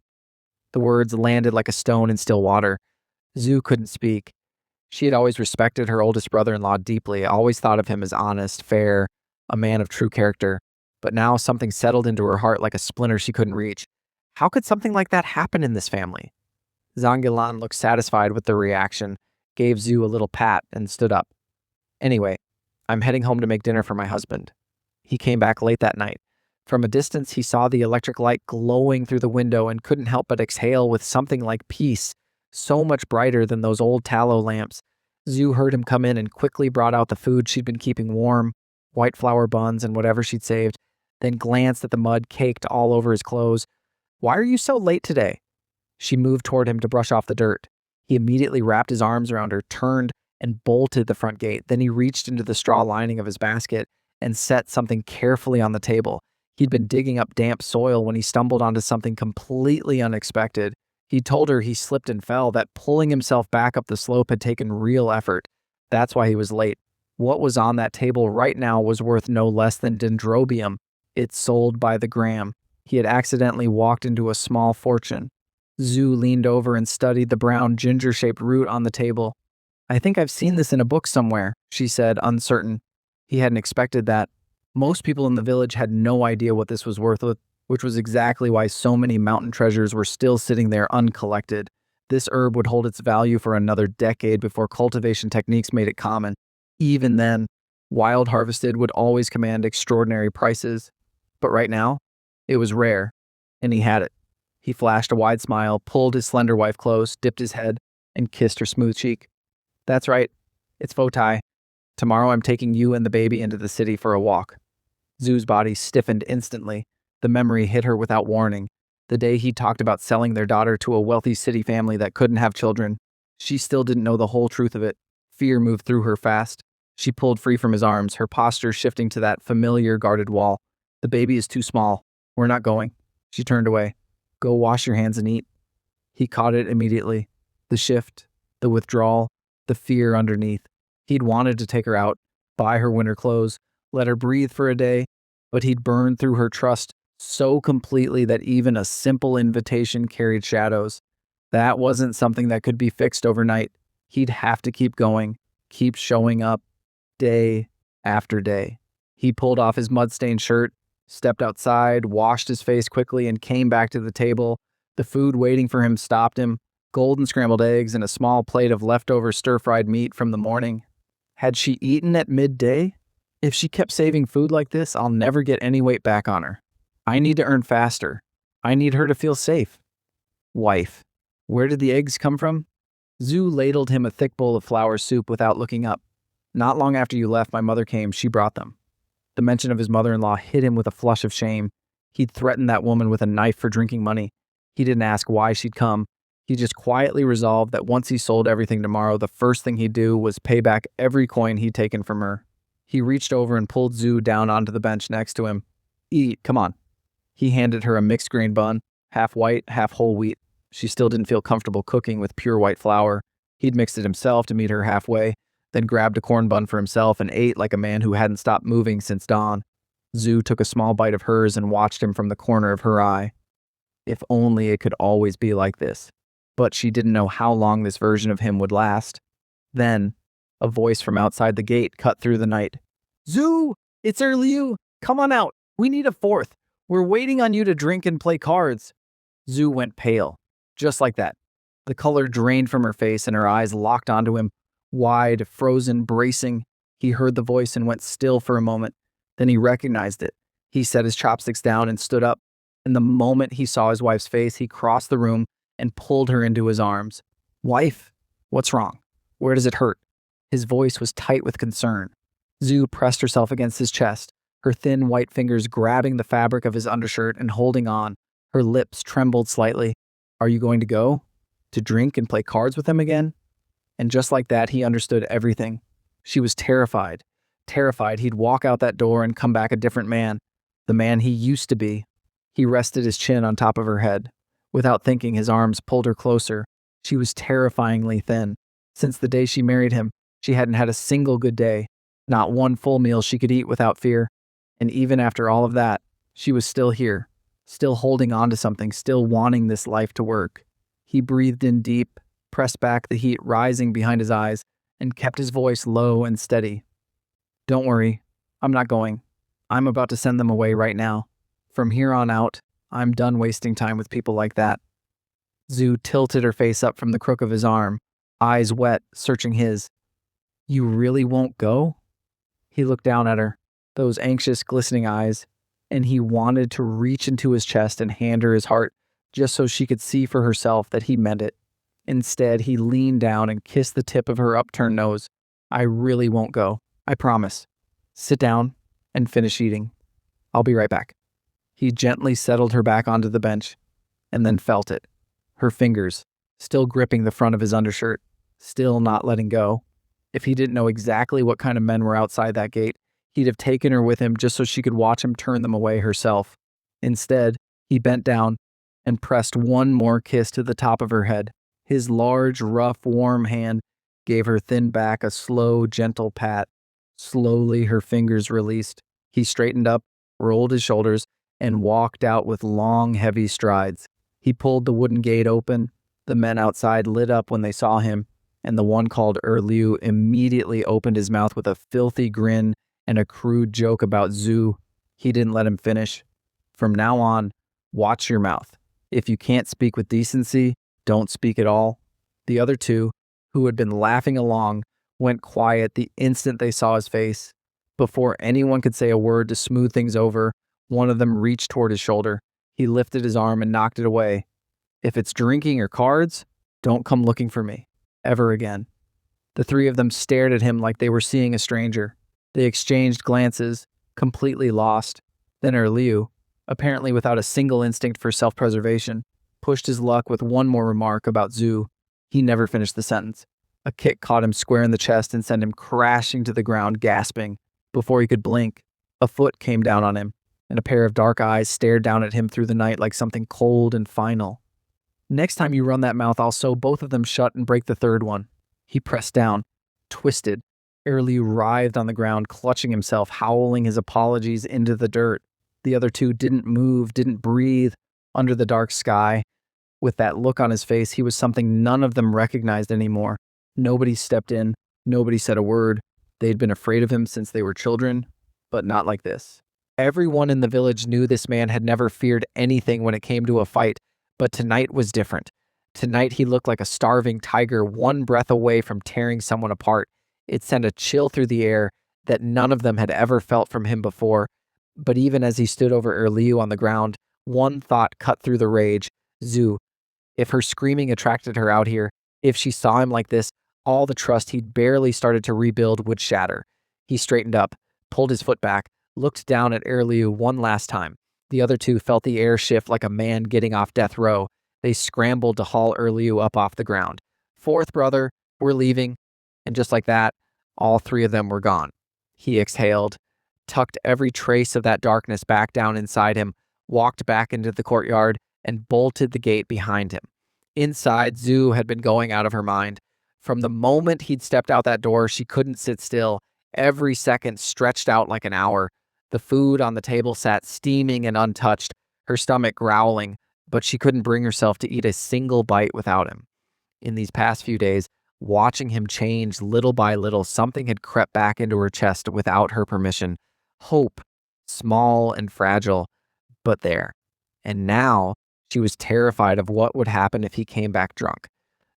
The words landed like a stone in still water. Zou couldn't speak. She had always respected her oldest brother-in-law deeply, always thought of him as honest, fair, a man of true character. But now something settled into her heart like a splinter she couldn't reach. How could something like that happen in this family? Zhang Yilan looked satisfied with the reaction, gave Zou a little pat, and stood up. Anyway, I'm heading home to make dinner for my husband. He came back late that night. From a distance, he saw the electric light glowing through the window and couldn't help but exhale with something like peace, so much brighter than those old tallow lamps. Zou heard him come in and quickly brought out the food she'd been keeping warm, white flour buns and whatever she'd saved, then glanced at the mud caked all over his clothes. Why are you so late today? She moved toward him to brush off the dirt. He immediately wrapped his arms around her, turned, and bolted the front gate. Then he reached into the straw lining of his basket and set something carefully on the table. He'd been digging up damp soil when he stumbled onto something completely unexpected. He told her he slipped and fell, that pulling himself back up the slope had taken real effort. That's why he was late. What was on that table right now was worth no less than dendrobium. It sold by the gram. He had accidentally walked into a small fortune. Zou leaned over and studied the brown ginger-shaped root on the table. I think I've seen this in a book somewhere, she said, uncertain. He hadn't expected that. Most people in the village had no idea what this was worth. which was exactly why so many mountain treasures were still sitting there uncollected. This herb would hold its value for another decade before cultivation techniques made it common. Even then, wild harvested would always command extraordinary prices. But right now, it was rare, and he had it. He flashed a wide smile, pulled his slender wife close, dipped his head, and kissed her smooth cheek. That's right, it's Fotai. Tomorrow I'm taking you and the baby into the city for a walk. Zoo's body stiffened instantly. The memory hit her without warning. The day he talked about selling their daughter to a wealthy city family that couldn't have children. She still didn't know the whole truth of it. Fear moved through her fast. She pulled free from his arms, her posture shifting to that familiar guarded wall. The baby is too small. We're not going. She turned away. Go wash your hands and eat. He caught it immediately. The shift, the withdrawal, the fear underneath. He'd wanted to take her out, buy her winter clothes, let her breathe for a day, but he'd burned through her trust so completely that even a simple invitation carried shadows. That wasn't something that could be fixed overnight. He'd have to keep going, keep showing up, day after day. He pulled off his mud-stained shirt, stepped outside, washed his face quickly, and came back to the table. The food waiting for him stopped him. Golden scrambled eggs and a small plate of leftover stir-fried meat from the morning. Had she eaten at midday? If she kept saving food like this, I'll never get any weight back on her. I need to earn faster. I need her to feel safe. Wife. Where did the eggs come from? Zou ladled him a thick bowl of flour soup without looking up. Not long after you left, my mother came. She brought them. The mention of his mother-in-law hit him with a flush of shame. He'd threatened that woman with a knife for drinking money. He didn't ask why she'd come. He just quietly resolved that once he sold everything tomorrow, the first thing he'd do was pay back every coin he'd taken from her. He reached over and pulled Zou down onto the bench next to him. Eat, come on. He handed her a mixed grain bun, half white, half whole wheat. She still didn't feel comfortable cooking with pure white flour. He'd mixed it himself to meet her halfway, then grabbed a corn bun for himself and ate like a man who hadn't stopped moving since dawn. Zou took a small bite of hers and watched him from the corner of her eye. If only it could always be like this. But she didn't know how long this version of him would last. Then, a voice from outside the gate cut through the night. Zou, it's Liu. Come on out. We need a fourth. We're waiting on you to drink and play cards. Zou went pale, just like that. The color drained from her face and her eyes locked onto him, wide, frozen, bracing. He heard the voice and went still for a moment. Then he recognized it. He set his chopsticks down and stood up. And the moment he saw his wife's face, he crossed the room and pulled her into his arms. Wife, what's wrong? Where does it hurt? His voice was tight with concern. Zou pressed herself against his chest, her thin white fingers grabbing the fabric of his undershirt and holding on. Her lips trembled slightly. Are you going to go? To drink and play cards with him again? And just like that, he understood everything. She was terrified. Terrified he'd walk out that door and come back a different man. The man he used to be. He rested his chin on top of her head. Without thinking, his arms pulled her closer. She was terrifyingly thin. Since the day she married him, she hadn't had a single good day. Not one full meal she could eat without fear. And even after all of that, she was still here. Still holding on to something, still wanting this life to work. He breathed in deep, pressed back the heat rising behind his eyes, and kept his voice low and steady. Don't worry, I'm not going. I'm about to send them away right now. From here on out, I'm done wasting time with people like that. Zou tilted her face up from the crook of his arm, eyes wet, searching his. You really won't go? He looked down at her, those anxious, glistening eyes, and he wanted to reach into his chest and hand her his heart, just so she could see for herself that he meant it. Instead, he leaned down and kissed the tip of her upturned nose. I really won't go. I promise. Sit down and finish eating. I'll be right back. He gently settled her back onto the bench, and then felt it. Her fingers, still gripping the front of his undershirt, still not letting go. If he didn't know exactly what kind of men were outside that gate, he'd have taken her with him just so she could watch him turn them away herself. Instead, he bent down and pressed one more kiss to the top of her head. His large, rough, warm hand gave her thin back a slow, gentle pat. Slowly, her fingers released. He straightened up, rolled his shoulders, and walked out with long, heavy strides. He pulled the wooden gate open. The men outside lit up when they saw him, and the one called Liu immediately opened his mouth with a filthy grin and a crude joke about Zou. He didn't let him finish. From now on, watch your mouth. If you can't speak with decency, don't speak at all." The other two, who had been laughing along, went quiet the instant they saw his face. Before anyone could say a word to smooth things over, one of them reached toward his shoulder. He lifted his arm and knocked it away. "If it's drinking or cards, don't come looking for me. Ever again." The three of them stared at him like they were seeing a stranger. They exchanged glances, completely lost. Then Liu, apparently without a single instinct for self-preservation, pushed his luck with one more remark about Zou. He never finished the sentence. A kick caught him square in the chest and sent him crashing to the ground, gasping. Before he could blink, a foot came down on him, and a pair of dark eyes stared down at him through the night like something cold and final. "Next time you run that mouth, I'll sew both of them shut and break the third one." He pressed down, twisted. Liu writhed on the ground, clutching himself, howling his apologies into the dirt. The other two didn't move, didn't breathe. Under the dark sky, with that look on his face, he was something none of them recognized anymore. Nobody stepped in. Nobody said a word. They'd been afraid of him since they were children, but not like this. Everyone in the village knew this man had never feared anything when it came to a fight, but tonight was different. Tonight he looked like a starving tiger, one breath away from tearing someone apart. It sent a chill through the air that none of them had ever felt from him before. But even as he stood over Liu on the ground, one thought cut through the rage. Zou. If her screaming attracted her out here, if she saw him like this, all the trust he'd barely started to rebuild would shatter. He straightened up, pulled his foot back, looked down at Liu one last time. The other two felt the air shift like a man getting off death row. They scrambled to haul Liu up off the ground. "Fourth brother, we're leaving." And just like that, all three of them were gone. He exhaled, tucked every trace of that darkness back down inside him, walked back into the courtyard, and bolted the gate behind him. Inside, Zou had been going out of her mind. From the moment he'd stepped out that door, she couldn't sit still. Every second stretched out like an hour. The food on the table sat steaming and untouched, her stomach growling, but she couldn't bring herself to eat a single bite without him. In these past few days, watching him change little by little, something had crept back into her chest without her permission. Hope, small and fragile, but there. And now she was terrified of what would happen if he came back drunk.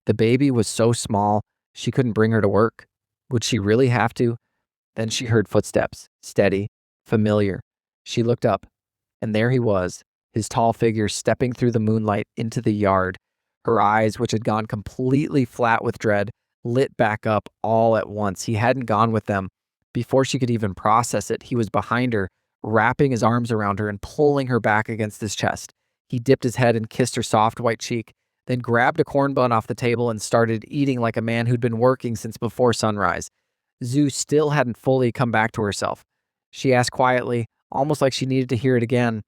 The baby was so small, she couldn't bring her to work. Would she really have to? Then she heard footsteps, steady, familiar. She looked up, and there he was, his tall figure stepping through the moonlight into the yard. Her eyes, which had gone completely flat with dread, lit back up all at once. He hadn't gone with them. Before she could even process it, he was behind her, wrapping his arms around her and pulling her back against his chest. He dipped his head and kissed her soft white cheek, then grabbed a corn bun off the table and started eating like a man who'd been working since before sunrise. Zou still hadn't fully come back to herself. She asked quietly, almost like she needed to hear it again,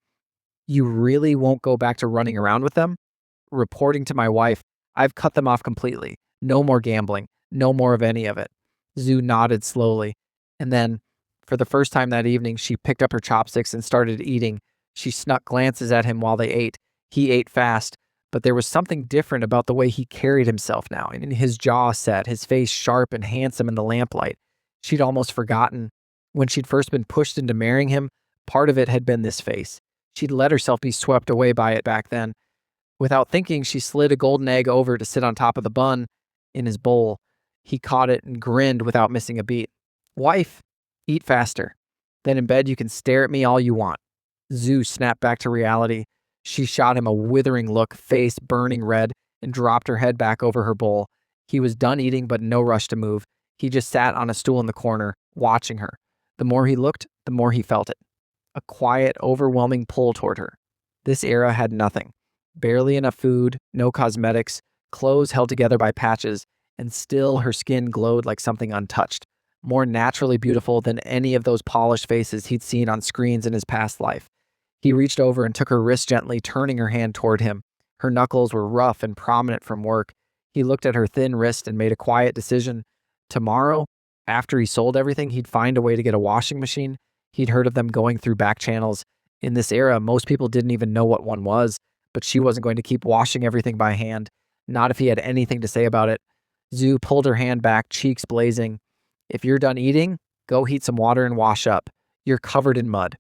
"You really won't go back to running around with them?" "Reporting to my wife, I've cut them off completely. No more gambling. No more of any of it." Zou nodded slowly. And then, for the first time that evening, she picked up her chopsticks and started eating. She snuck glances at him while they ate. He ate fast, but there was something different about the way he carried himself now, and his jaw set, his face sharp and handsome in the lamplight. She'd almost forgotten. When she'd first been pushed into marrying him, part of it had been this face. She'd let herself be swept away by it back then. Without thinking, she slid a golden egg over to sit on top of the bun in his bowl. He caught it and grinned without missing a beat. "Wife, eat faster. Then in bed you can stare at me all you want." Zou snapped back to reality. She shot him a withering look, face burning red, and dropped her head back over her bowl. He was done eating, but no rush to move. He just sat on a stool in the corner, watching her. The more he looked, the more he felt it. A quiet, overwhelming pull toward her. This era had nothing. Barely enough food, no cosmetics, clothes held together by patches, and still her skin glowed like something untouched, more naturally beautiful than any of those polished faces he'd seen on screens in his past life. He reached over and took her wrist gently, turning her hand toward him. Her knuckles were rough and prominent from work. He looked at her thin wrist and made a quiet decision. Tomorrow, after he sold everything, he'd find a way to get a washing machine. He'd heard of them going through back channels. In this era, most people didn't even know what one was, but she wasn't going to keep washing everything by hand, not if he had anything to say about it. Zou pulled her hand back, cheeks blazing. "If you're done eating, go heat some water and wash up. You're covered in mud."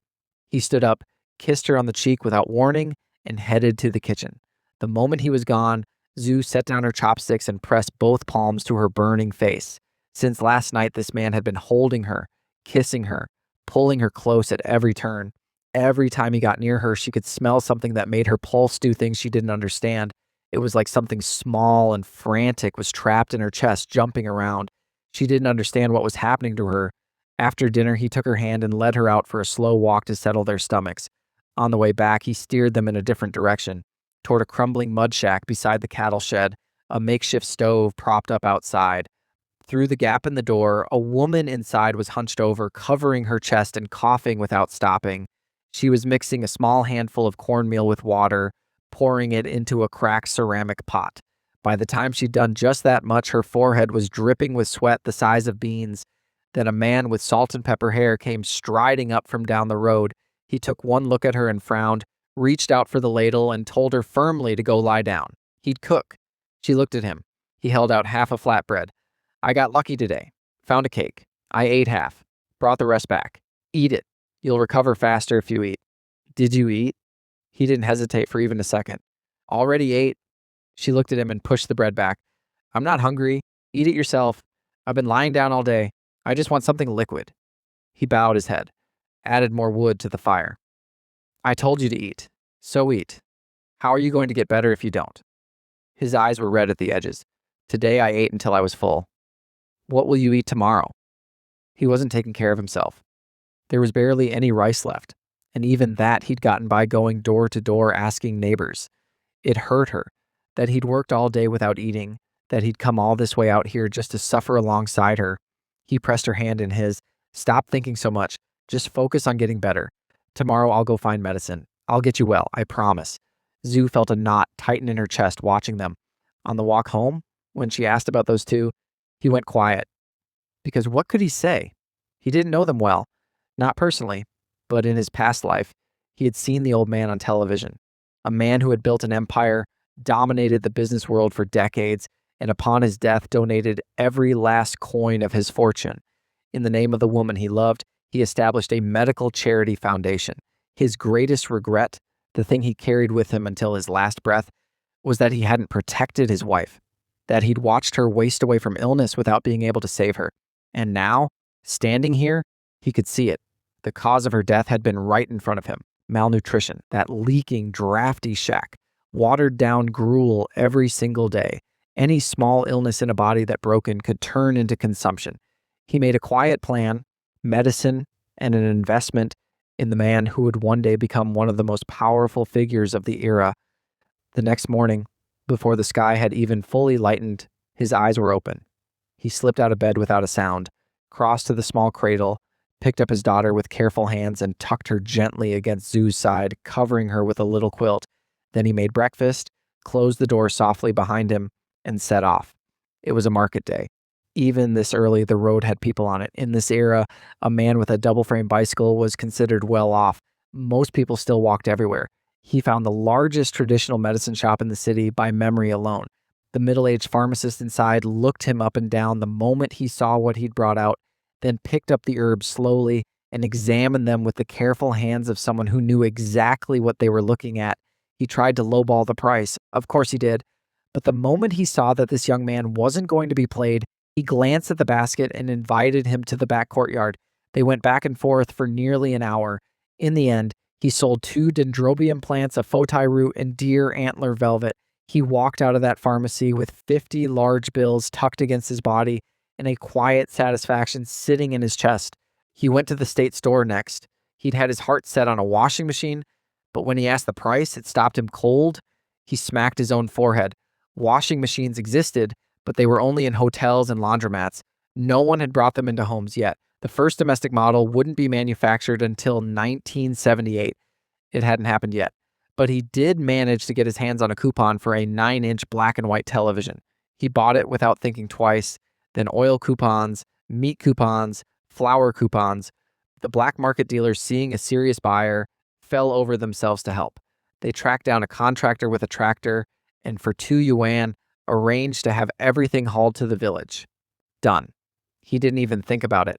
He stood up, kissed her on the cheek without warning, and headed to the kitchen. The moment he was gone, Zou set down her chopsticks and pressed both palms to her burning face. Since last night, this man had been holding her, kissing her, pulling her close at every turn. Every time he got near her, she could smell something that made her pulse do things she didn't understand. It was like something small and frantic was trapped in her chest, jumping around. She didn't understand what was happening to her. After dinner, he took her hand and led her out for a slow walk to settle their stomachs. On the way back, he steered them in a different direction, toward a crumbling mud shack beside the cattle shed, a makeshift stove propped up outside. Through the gap in the door, a woman inside was hunched over, covering her chest and coughing without stopping. She was mixing a small handful of cornmeal with water, pouring it into a cracked ceramic pot. By the time she'd done just that much, her forehead was dripping with sweat the size of beans. Then a man with salt and pepper hair came striding up from down the road. He took one look at her and frowned, reached out for the ladle, and told her firmly to go lie down. He'd cook. She looked at him. He held out half a flatbread. I got lucky today. Found a cake. I ate half. Brought the rest back. Eat it. You'll recover faster if you eat. Did you eat? He didn't hesitate for even a second. Already ate. She looked at him and pushed the bread back. I'm not hungry. Eat it yourself. I've been lying down all day. I just want something liquid. He bowed his head, added more wood to the fire. I told you to eat, so eat. How are you going to get better if you don't? His eyes were red at the edges. Today I ate until I was full. What will you eat tomorrow? He wasn't taking care of himself. There was barely any rice left, and even that he'd gotten by going door to door asking neighbors. It hurt her that he'd worked all day without eating, that he'd come all this way out here just to suffer alongside her. He pressed her hand in his. Stop thinking so much. Just focus on getting better. Tomorrow I'll go find medicine. I'll get you well, I promise. Zou felt a knot tighten in her chest watching them. On the walk home, when she asked about those two, he went quiet. Because what could he say? He didn't know them well. Not personally, but in his past life, he had seen the old man on television. A man who had built an empire, dominated the business world for decades, and upon his death donated every last coin of his fortune. In the name of the woman he loved, he established a medical charity foundation. His greatest regret, the thing he carried with him until his last breath, was that he hadn't protected his wife, that he'd watched her waste away from illness without being able to save her. And now, standing here, he could see it. The cause of her death had been right in front of him. Malnutrition, that leaking, drafty shack, watered down gruel every single day. Any small illness in a body that broken could turn into consumption. He made a quiet plan, medicine, and an investment in the man who would one day become one of the most powerful figures of the era. The next morning, before the sky had even fully lightened, his eyes were open. He slipped out of bed without a sound, crossed to the small cradle, picked up his daughter with careful hands and tucked her gently against Zoo's side, covering her with a little quilt. Then he made breakfast, closed the door softly behind him, and set off. It was a market day. Even this early, the road had people on it. In this era, a man with a double-frame bicycle was considered well off. Most people still walked everywhere. He found the largest traditional medicine shop in the city by memory alone. The middle-aged pharmacist inside looked him up and down the moment he saw what he'd brought out, then picked up the herbs slowly and examined them with the careful hands of someone who knew exactly what they were looking at. He tried to lowball the price. Of course he did. But the moment he saw that this young man wasn't going to be played, he glanced at the basket and invited him to the back courtyard. They went back and forth for nearly an hour. In the end, he sold 2 dendrobium plants, a fotai root, and deer antler velvet. He walked out of that pharmacy with 50 large bills tucked against his body and a quiet satisfaction sitting in his chest. He went to the state store next. He'd had his heart set on a washing machine, but when he asked the price, it stopped him cold. He smacked his own forehead. Washing machines existed, but they were only in hotels and laundromats. No one had brought them into homes yet. The first domestic model wouldn't be manufactured until 1978. It hadn't happened yet. But he did manage to get his hands on a coupon for a 9-inch black and white television. He bought it without thinking twice. Then oil coupons, meat coupons, flour coupons. The black market dealers, seeing a serious buyer, fell over themselves to help. They tracked down a contractor with a tractor and for 2 yuan, arranged to have everything hauled to the village. Done. He didn't even think about it.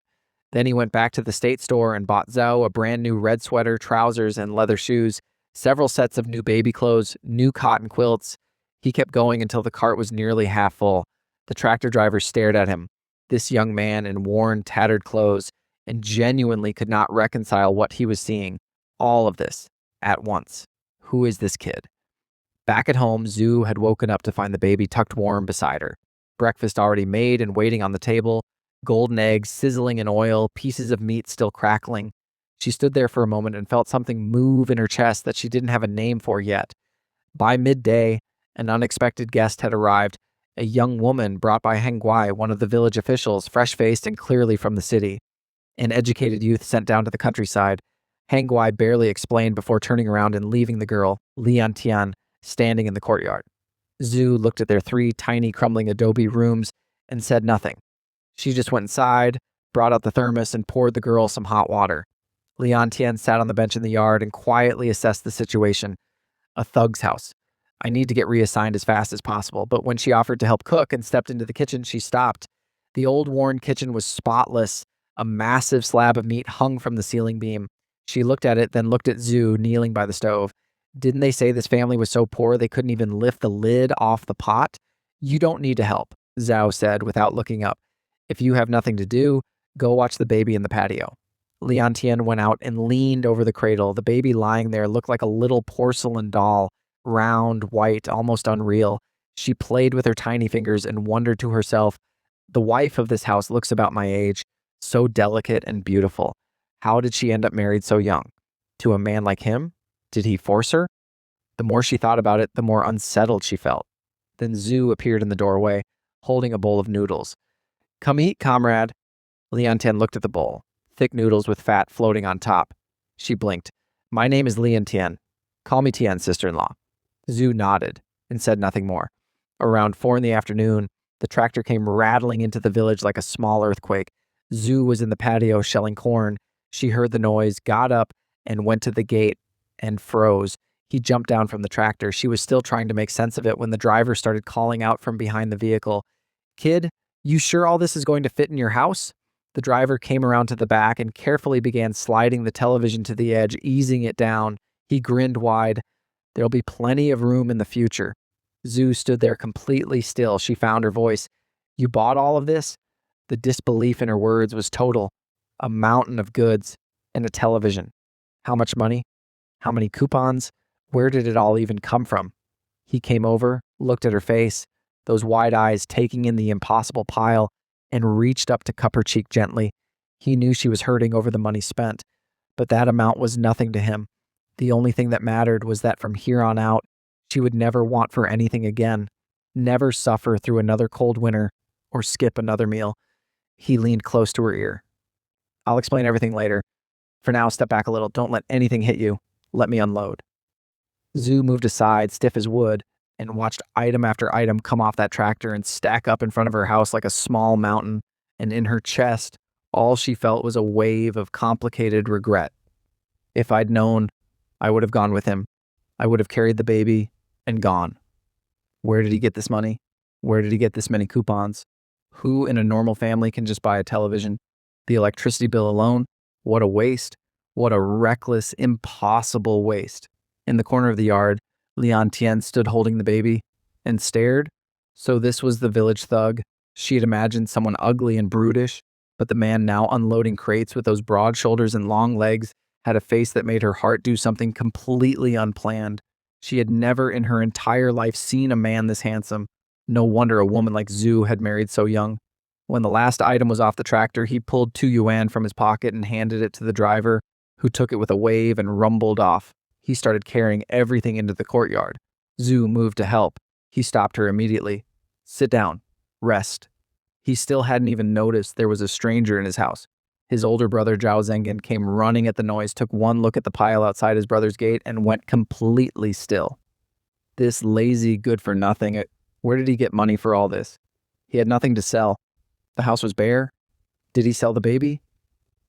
Then he went back to the state store and bought Zou a brand new red sweater, trousers, and leather shoes, several sets of new baby clothes, new cotton quilts. He kept going until the cart was nearly half full. The tractor driver stared at him, this young man in worn, tattered clothes, and genuinely could not reconcile what he was seeing. All of this at once. Who is this kid? Back at home, Zou had woken up to find the baby tucked warm beside her. Breakfast already made and waiting on the table, golden eggs sizzling in oil, pieces of meat still crackling. She stood there for a moment and felt something move in her chest that she didn't have a name for yet. By midday, an unexpected guest had arrived, a young woman brought by Hengwai, one of the village officials, fresh-faced and clearly from the city. An educated youth sent down to the countryside. Hengwai barely explained before turning around and leaving the girl, Lian Tian, standing in the courtyard. Zou looked at their 3 tiny crumbling adobe rooms and said nothing. She just went inside, brought out the thermos, and poured the girl some hot water. Lian Tian sat on the bench in the yard and quietly assessed the situation. A thug's house. I need to get reassigned as fast as possible, but when she offered to help cook and stepped into the kitchen, she stopped. The old worn kitchen was spotless. A massive slab of meat hung from the ceiling beam. She looked at it, then looked at Zou kneeling by the stove. Didn't they say this family was so poor they couldn't even lift the lid off the pot? You don't need to help, Zou said without looking up. If you have nothing to do, go watch the baby in the patio. Lian Tian went out and leaned over the cradle. The baby lying there looked like a little porcelain doll, round, white, almost unreal. She played with her tiny fingers and wondered to herself, the wife of this house looks about my age, so delicate and beautiful. How did she end up married so young? To a man like him? Did he force her? The more she thought about it, the more unsettled she felt. Then Zou appeared in the doorway, holding a bowl of noodles. Come eat, comrade. Lian Tian looked at the bowl, thick noodles with fat floating on top. She blinked. My name is Lian Tian. Call me Tian, sister-in-law. Zou nodded and said nothing more. Around 4 in the afternoon, the tractor came rattling into the village like a small earthquake. Zou was in the patio shelling corn. She heard the noise, got up, and went to the gate and froze. He jumped down from the tractor. She was still trying to make sense of it when the driver started calling out from behind the vehicle. Kid, you sure all this is going to fit in your house? The driver came around to the back and carefully began sliding the television to the edge, easing it down. He grinned wide. There'll be plenty of room in the future. Zou stood there completely still. She found her voice. You bought all of this? The disbelief in her words was total. A mountain of goods and a television. How much money? How many coupons? Where did it all even come from? He came over, looked at her face, those wide eyes taking in the impossible pile, and reached up to cup her cheek gently. He knew she was hurting over the money spent, but that amount was nothing to him. The only thing that mattered was that from here on out, she would never want for anything again, never suffer through another cold winter or skip another meal. He leaned close to her ear. I'll explain everything later. For now, step back a little. Don't let anything hit you. Let me unload. Zou moved aside, stiff as wood, and watched item after item come off that tractor and stack up in front of her house like a small mountain. And in her chest, all she felt was a wave of complicated regret. If I'd known, I would have gone with him. I would have carried the baby and gone. Where did he get this money? Where did he get this many coupons? Who in a normal family can just buy a television? The electricity bill alone? What a waste. What a reckless, impossible waste. In the corner of the yard, Lian Tian stood holding the baby and stared. So this was the village thug. She had imagined someone ugly and brutish, but the man now unloading crates with those broad shoulders and long legs had a face that made her heart do something completely unplanned. She had never in her entire life seen a man this handsome. No wonder a woman like Zou had married so young. When the last item was off the tractor, he pulled 2 yuan from his pocket and handed it to the driver, who took it with a wave and rumbled off. He started carrying everything into the courtyard. Zou moved to help. He stopped her immediately. Sit down. Rest. He still hadn't even noticed there was a stranger in his house. His older brother Zhao Zengin came running at the noise, took one look at the pile outside his brother's gate, and went completely still. This lazy good-for-nothing, where did he get money for all this? He had nothing to sell. The house was bare. Did he sell the baby?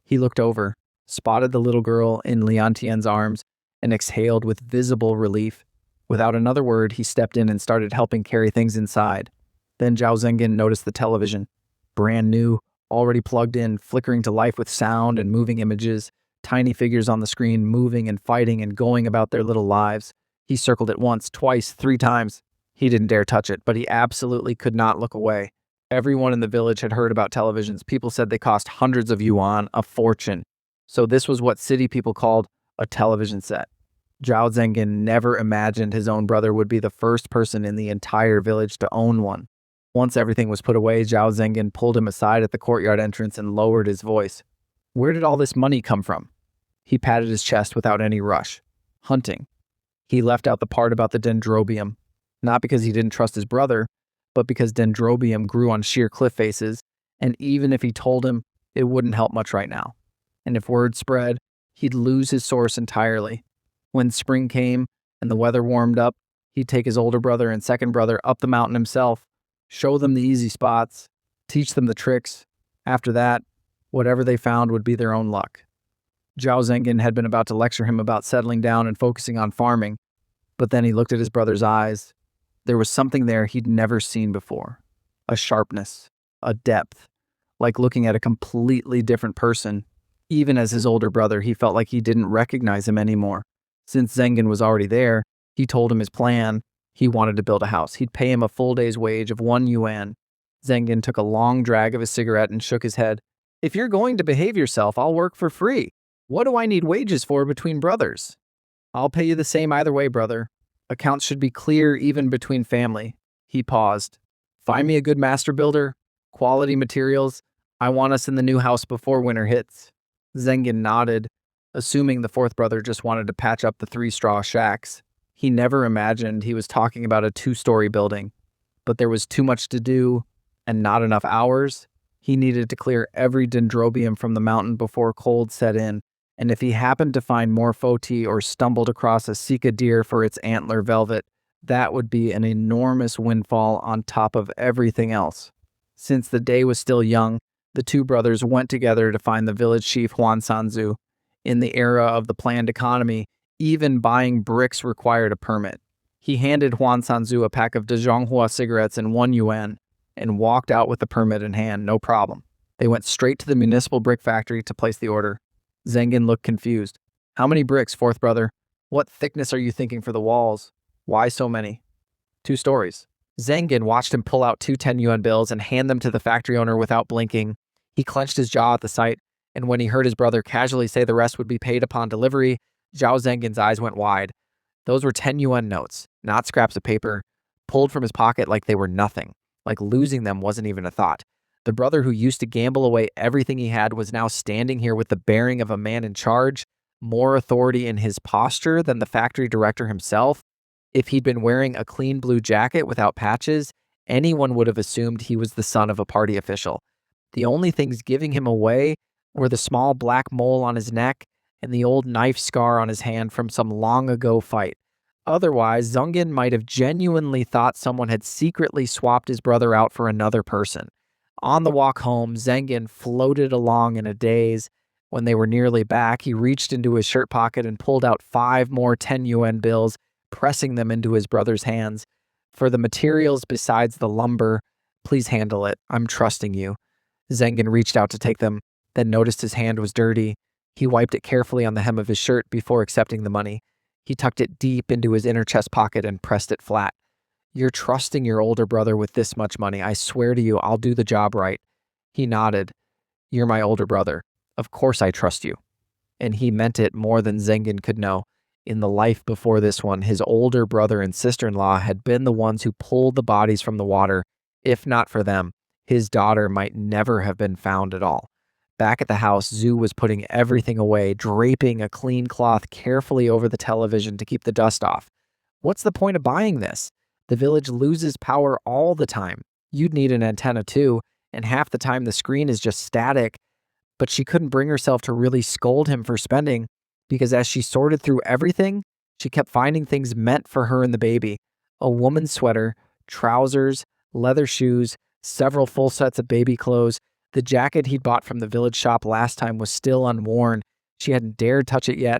He looked over, spotted the little girl in Lian Tian's arms, and exhaled with visible relief. Without another word, he stepped in and started helping carry things inside. Then Zhao Zengin noticed the television. Brand new, already plugged in, flickering to life with sound and moving images, tiny figures on the screen moving and fighting and going about their little lives. He circled it once, twice, 3 times. He didn't dare touch it, but he absolutely could not look away. Everyone in the village had heard about televisions. People said they cost hundreds of yuan, a fortune. So this was what city people called a television set. Zhao Zengin never imagined his own brother would be the first person in the entire village to own one. Once everything was put away, Zhao Zengin pulled him aside at the courtyard entrance and lowered his voice. Where did all this money come from? He patted his chest without any rush. Hunting. He left out the part about the dendrobium, not because he didn't trust his brother, but because dendrobium grew on sheer cliff faces, and even if he told him, it wouldn't help much right now. And if word spread, he'd lose his source entirely. When spring came and the weather warmed up, he'd take his older brother and second brother up the mountain himself, show them the easy spots, teach them the tricks. After that, whatever they found would be their own luck. Zhao Zengin had been about to lecture him about settling down and focusing on farming, but then he looked at his brother's eyes. There was something there he'd never seen before. A sharpness, a depth, like looking at a completely different person. Even as his older brother, he felt like he didn't recognize him anymore. Since Zengin was already there, he told him his plan. He wanted to build a house. He'd pay him a full day's wage of 1 yuan. Zengin took a long drag of his cigarette and shook his head. If you're going to behave yourself, I'll work for free. What do I need wages for between brothers? I'll pay you the same either way, brother. Accounts should be clear even between family. He paused. Find me a good master builder, quality materials. I want us in the new house before winter hits. Zengin nodded, assuming the fourth brother just wanted to patch up the 3 straw shacks. He never imagined he was talking about a 2-story building. But there was too much to do and not enough hours. He needed to clear every dendrobium from the mountain before cold set in. And if he happened to find more foti or stumbled across a sika deer for its antler velvet, that would be an enormous windfall on top of everything else. Since the day was still young, the 2 brothers went together to find the village chief Huan Sanzu. In the era of the planned economy, even buying bricks required a permit. He handed Huan Sanzu a pack of Dezhonghua cigarettes and 1 yuan and walked out with the permit in hand, no problem. They went straight to the municipal brick factory to place the order. Zengin looked confused. How many bricks, fourth brother? What thickness are you thinking for the walls? Why so many? 2 stories. Zengin watched him pull out 2 10-yuan bills and hand them to the factory owner without blinking. He clenched his jaw at the sight, and when he heard his brother casually say the rest would be paid upon delivery, Zhao Zengin's eyes went wide. Those were 10-yuan notes, not scraps of paper, pulled from his pocket like they were nothing, like losing them wasn't even a thought. The brother who used to gamble away everything he had was now standing here with the bearing of a man in charge, more authority in his posture than the factory director himself. If he'd been wearing a clean blue jacket without patches, anyone would have assumed he was the son of a party official. The only things giving him away were the small black mole on his neck and the old knife scar on his hand from some long ago fight. Otherwise, Zengin might have genuinely thought someone had secretly swapped his brother out for another person. On the walk home, Zengin floated along in a daze. When they were nearly back, he reached into his shirt pocket and pulled out 5 more 10-yuan bills, pressing them into his brother's hands. For the materials besides the lumber, please handle it. I'm trusting you. Zengin reached out to take them, then noticed his hand was dirty. He wiped it carefully on the hem of his shirt before accepting the money. He tucked it deep into his inner chest pocket and pressed it flat. You're trusting your older brother with this much money. I swear to you, I'll do the job right. He nodded. You're my older brother. Of course I trust you. And he meant it more than Zengin could know. In the life before this one, his older brother and sister-in-law had been the ones who pulled the bodies from the water. If not for them, his daughter might never have been found at all. Back at the house, Zhu was putting everything away, draping a clean cloth carefully over the television to keep the dust off. What's the point of buying this? The village loses power all the time. You'd need an antenna too, and half the time the screen is just static. But she couldn't bring herself to really scold him for spending, because as she sorted through everything, she kept finding things meant for her and the baby. A woman's sweater, trousers, leather shoes, several full sets of baby clothes. The jacket he'd bought from the village shop last time was still unworn. She hadn't dared touch it yet.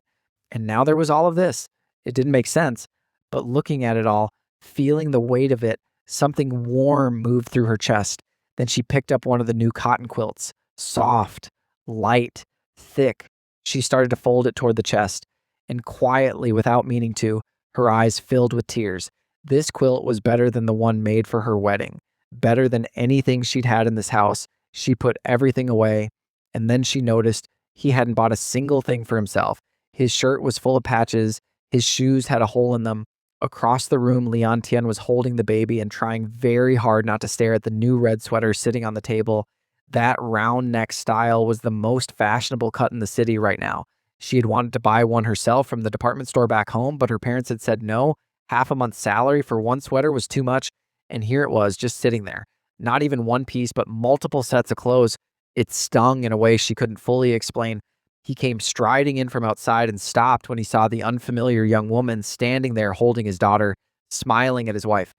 And now there was all of this. It didn't make sense. But looking at it all, feeling the weight of it, something warm moved through her chest. Then she picked up one of the new cotton quilts, soft, light, thick. She started to fold it toward the chest, and quietly, without meaning to, her eyes filled with tears. This quilt was better than the one made for her wedding, better than anything she'd had in this house. She put everything away, and then she noticed he hadn't bought a single thing for himself. His shirt was full of patches, his shoes had a hole in them. Across the room, Leon Tien was holding the baby and trying very hard not to stare at the new red sweater sitting on the table. That round neck style was the most fashionable cut in the city right now. She had wanted to buy one herself from the department store back home, but her parents had said no. Half a month's salary for one sweater was too much, and here it was, just sitting there. Not even one piece, but multiple sets of clothes. It stung in a way she couldn't fully explain. He came striding in from outside and stopped when he saw the unfamiliar young woman standing there holding his daughter, smiling at his wife.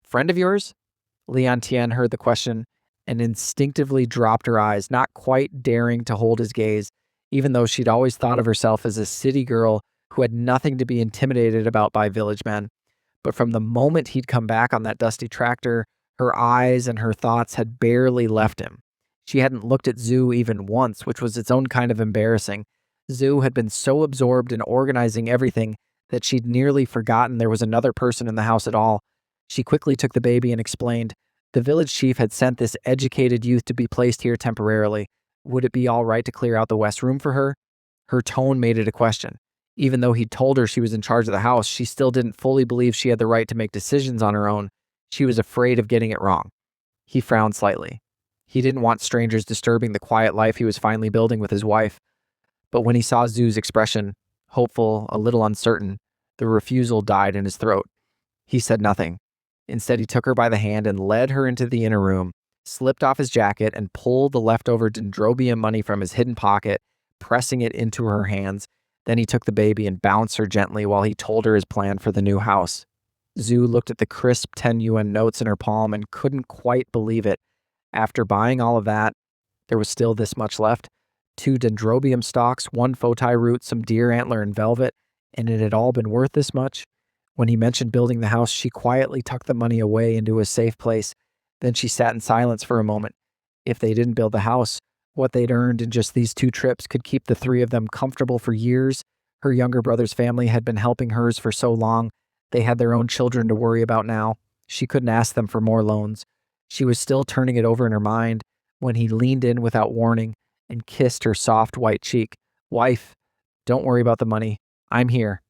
"Friend of yours?" Leon Tien heard the question and instinctively dropped her eyes, not quite daring to hold his gaze, even though she'd always thought of herself as a city girl who had nothing to be intimidated about by village men. But from the moment he'd come back on that dusty tractor, her eyes and her thoughts had barely left him. She hadn't looked at Zou even once, which was its own kind of embarrassing. Zou had been so absorbed in organizing everything that she'd nearly forgotten there was another person in the house at all. She quickly took the baby and explained, the village chief had sent this educated youth to be placed here temporarily. Would it be all right to clear out the west room for her? Her tone made it a question. Even though he'd told her she was in charge of the house, she still didn't fully believe she had the right to make decisions on her own. She was afraid of getting it wrong. He frowned slightly. He didn't want strangers disturbing the quiet life he was finally building with his wife. But when he saw Zoo's expression, hopeful, a little uncertain, the refusal died in his throat. He said nothing. Instead, he took her by the hand and led her into the inner room, slipped off his jacket, and pulled the leftover dendrobium money from his hidden pocket, pressing it into her hands. Then he took the baby and bounced her gently while he told her his plan for the new house. Zou looked at the crisp 10 yuan notes in her palm and couldn't quite believe it. After buying all of that, there was still this much left. 2 dendrobium stalks, 1 fotai root, some deer antler and velvet, and it had all been worth this much. When he mentioned building the house, she quietly tucked the money away into a safe place. Then she sat in silence for a moment. If they didn't build the house, what they'd earned in just these 2 trips could keep the 3 of them comfortable for years. Her younger brother's family had been helping hers for so long. They had their own children to worry about now. She couldn't ask them for more loans. She was still turning it over in her mind when he leaned in without warning and kissed her soft white cheek. "Wife, don't worry about the money. I'm here."